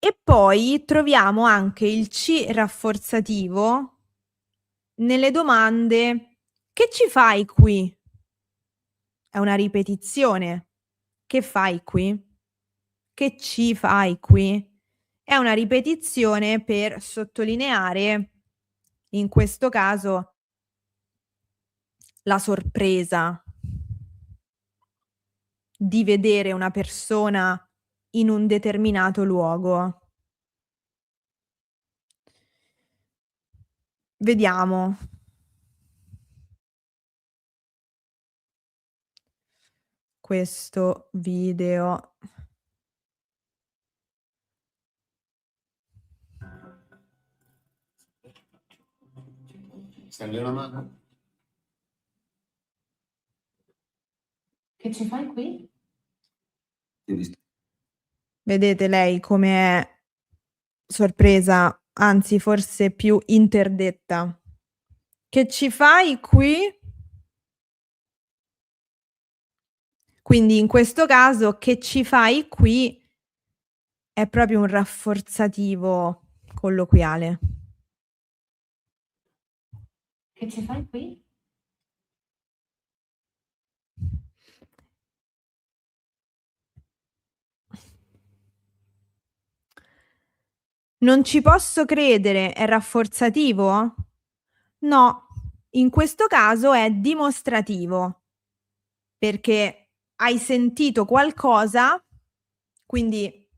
E poi troviamo anche il C rafforzativo nelle domande: "Che ci fai qui?" È una ripetizione. "Che fai qui?" "Che ci fai qui?" È una ripetizione per sottolineare, in questo caso, la sorpresa di vedere una persona in un determinato luogo. Vediamo. Questo video. Stendi una mano? Che ci fai qui? Ti ho visto. Vedete lei come è sorpresa, anzi forse più interdetta. "Che ci fai qui?" Quindi in questo caso "che ci fai qui" è proprio un rafforzativo colloquiale. Che ci fai qui? "Non ci posso credere" è rafforzativo? No, in questo caso è dimostrativo, perché hai sentito qualcosa, quindi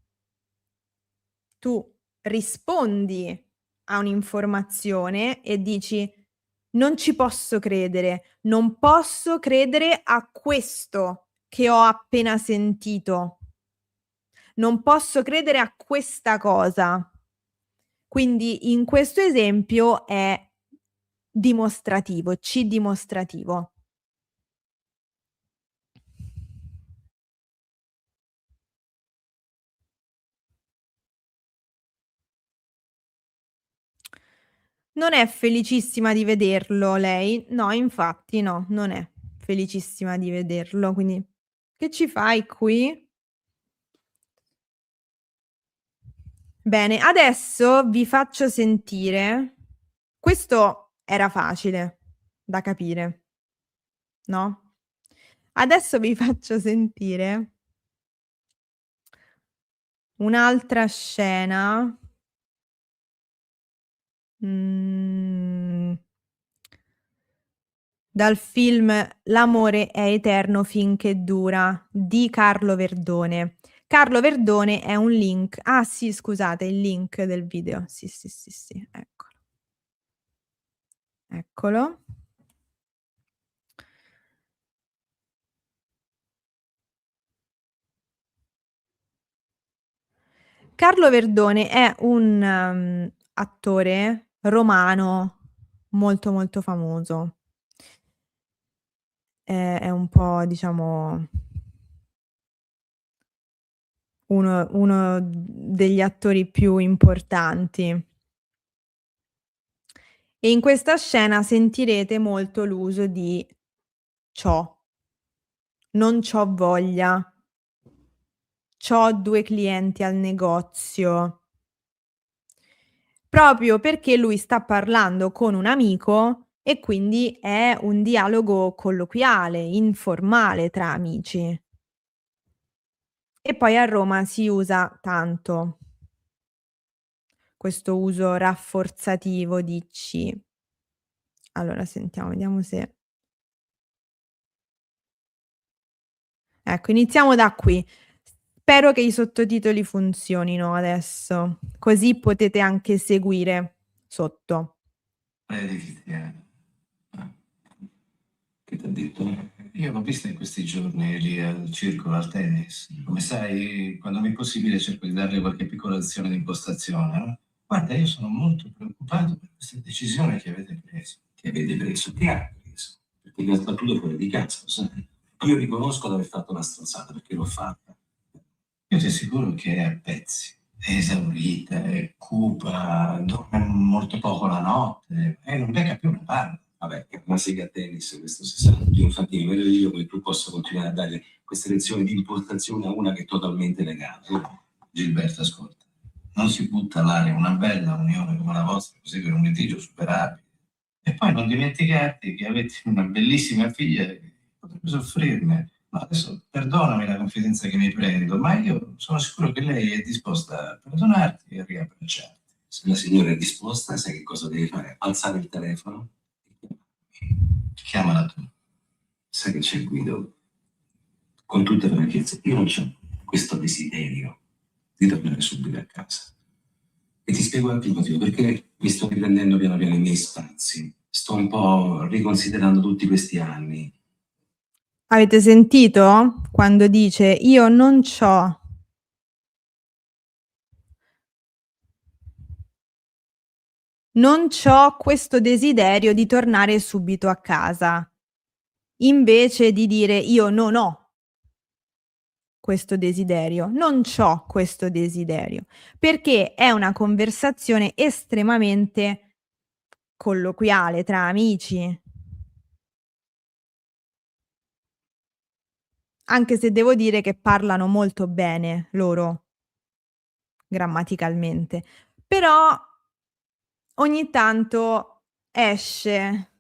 tu rispondi a un'informazione e dici: "Non ci posso credere, non posso credere a questo che ho appena sentito. Non posso credere a questa cosa." Quindi in questo esempio è dimostrativo, C dimostrativo. Non è felicissima di vederlo lei? No, infatti no, non è felicissima di vederlo, quindi: "Che ci fai qui?" Bene, adesso vi faccio sentire, questo era facile da capire, no, adesso vi faccio sentire un'altra scena, mhmm, dal film "L'amore è eterno finché dura" di Carlo Verdone. Carlo Verdone è un link, ah sì, scusate, il link del video. Sì, sì, sì, sì, eccolo. Eccolo. Carlo Verdone è un, attore romano molto, molto famoso. È un po' diciamo uno degli attori più importanti. E in questa scena sentirete molto l'uso di "c'ho", "non c'ho voglia", "c'ho 2 clienti al negozio". proprio perché lui sta parlando con un amico e quindi è un dialogo colloquiale, informale tra amici. E poi a Roma si usa tanto questo uso rafforzativo di ci. Allora sentiamo, vediamo se ecco, iniziamo da qui. Spero che i sottotitoli funzionino adesso, così potete anche seguire sotto. Di Tiziana. Che ti ha detto? Io l'ho vista in questi giorni lì al circolo, al tennis. Come sai, quando mi è possibile cerco di darle qualche piccola lezione di impostazione, no? Guarda, io sono molto preoccupato per questa decisione che avete preso. Che avete preso? Che ha preso? Perché mi ha sbattuto fuori di casa, lo sai? Io riconosco di aver fatto una stronzata perché l'ho fatta. Io ti assicuro che è a pezzi. È esaurita, è cupa, dorme molto poco la notte e non becca più una palla. Vabbè, è una sega a tennis, questo si sa. Io infatti mi vedo io come tu posso continuare a dare queste lezioni di impostazione a una che è totalmente legale. Gilberto, ascolta, non si butta all'aria una bella unione come la vostra così per un litigio superabile. E poi non dimenticarti che avete una bellissima figlia che potrebbe soffrirne. No, adesso perdonami la confidenza che mi prendo, ma io sono sicuro che lei è disposta a perdonarti e a riabbracciarti. Se la signora è disposta, sai che cosa devi fare? Alzare il telefono. Chiamala tu. Sai che c'è, Guido? Con tutte le franchezze, io non c'ho questo desiderio di tornare subito a casa. E ti spiego anche il motivo, perché mi sto riprendendo piano piano i miei spazi. Sto un po' riconsiderando tutti questi anni. Avete sentito? Quando dice io non c'ho questo desiderio di tornare subito a casa, invece di dire io non ho questo desiderio, non c'ho questo desiderio, perché è una conversazione estremamente colloquiale tra amici. Anche se devo dire che parlano molto bene loro, grammaticalmente. Però ogni tanto esce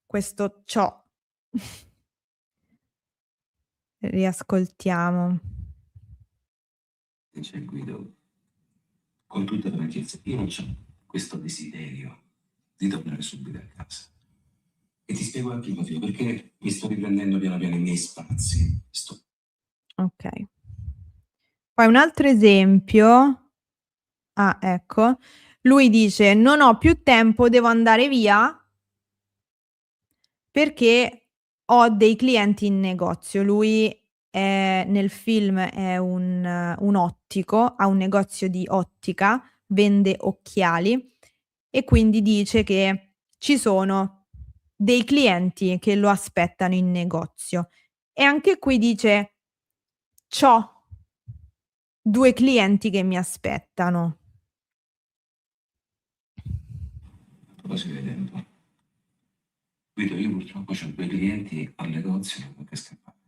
questo ciò. Riascoltiamo. E c'è, Guido, con tutte le franchezze, io non c'ho questo desiderio di tornare subito a casa. E ti spiego anche il motivo, perché mi sto riprendendo piano piano i miei spazi. Okay. Poi un altro esempio ecco, lui dice: "Non ho più tempo, devo andare via perché ho dei clienti in negozio." Lui nel film è un ottico, ha un negozio di ottica, vende occhiali e quindi dice che ci sono dei clienti che lo aspettano in negozio. E anche qui dice: "C'ho 2 clienti che mi aspettano." Lo si vede un po'. Guido, io purtroppo ho 2 clienti al negozio, non che scappare.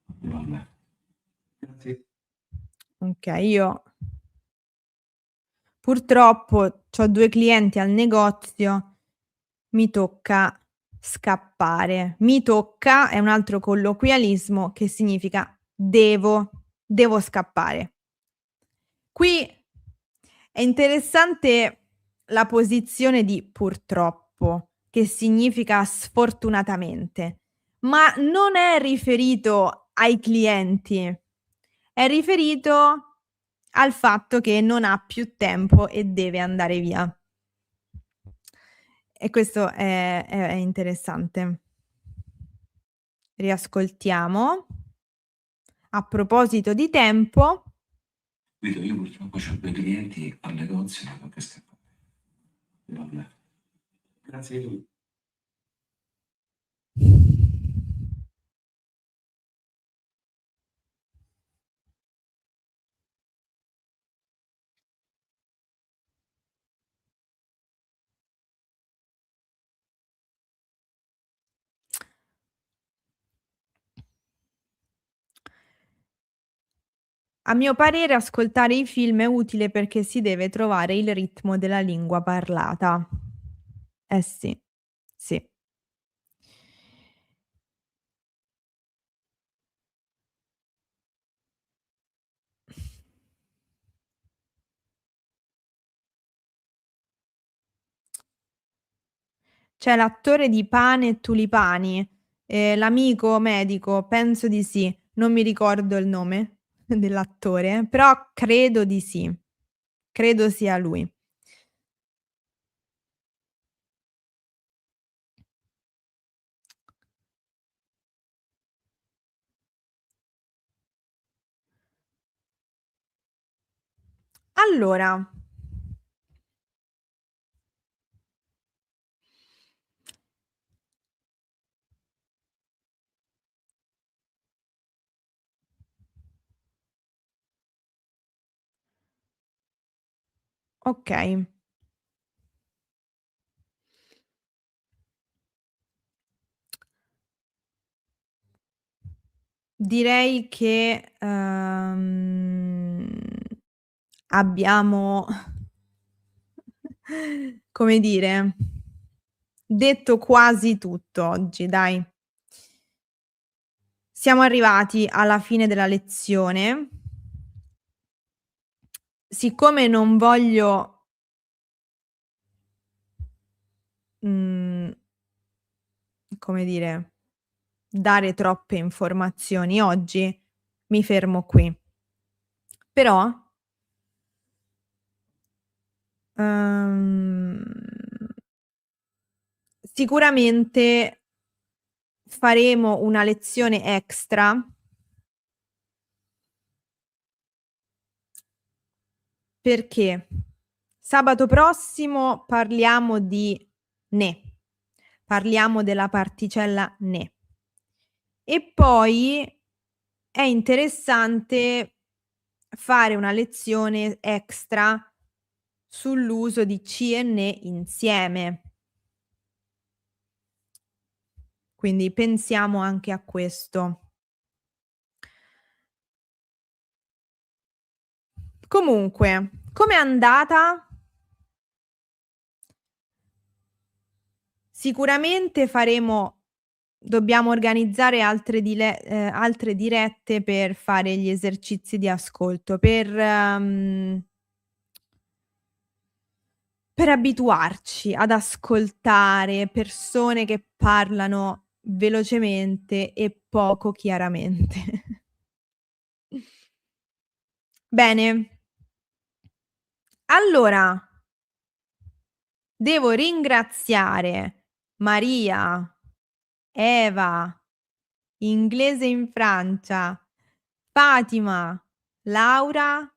Devo andare. Grazie. Okay, io purtroppo c'ho 2 clienti al negozio, mi tocca scappare. Mi tocca è un altro colloquialismo che significa devo scappare. Qui è interessante la posizione di purtroppo, che significa sfortunatamente, ma non è riferito ai clienti, è riferito al fatto che non ha più tempo e deve andare via. E questo è interessante. Riascoltiamo. A proposito di tempo Guido, io purtroppo ho 2 clienti al negozio, non che scappare. Devo andare. Grazie a lui. A mio parere ascoltare i film è utile perché si deve trovare il ritmo della lingua parlata. Eh sì, sì. C'è l'attore di Pane e tulipani, l'amico medico, penso di sì. Non mi ricordo il nome dell'attore, però credo di sì. Credo sia lui. Allora okay. Direi che, abbiamo come dire, detto quasi tutto oggi, dai. Siamo arrivati alla fine della lezione. Siccome non voglio, mhmm, come dire, dare troppe informazioni oggi, mi fermo qui. Però, uhm, sicuramente faremo una lezione extra perché sabato prossimo parliamo di "ne", parliamo della particella "ne". E poi è interessante fare una lezione extra sull'uso di "ci" e "ne" insieme. Quindi pensiamo anche a questo. Comunque, com'è andata? Sicuramente dobbiamo organizzare altre dirette per fare gli esercizi di ascolto, per abituarci ad ascoltare persone che parlano velocemente e poco chiaramente. Bene, allora devo ringraziare Maria, Eva, Inglese in Francia, Fatima, Laura,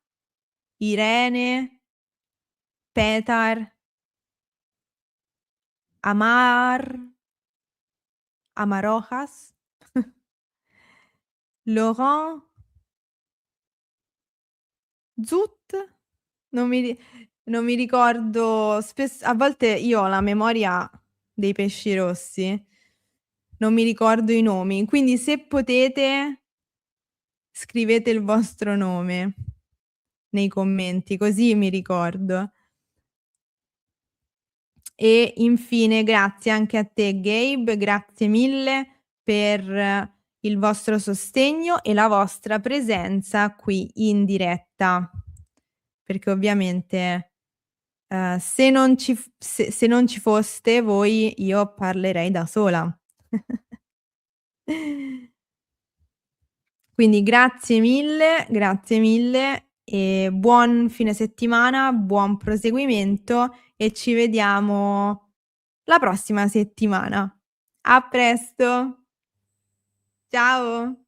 Irene, Petar, Amarojas, Laurent, Zut, non mi ri non mi ricordo, a volte io ho la memoria dei pesci rossi, non mi ricordo i nomi, quindi se potete scrivete il vostro nome nei commenti, così mi ricordo. E infine grazie anche a te Gabe, grazie mille per il vostro sostegno e la vostra presenza qui in diretta, perché ovviamente, se non ci foste voi io parlerei da sola. Quindi grazie mille e buon fine settimana, buon proseguimento e ci vediamo la prossima settimana. A presto. Ciao.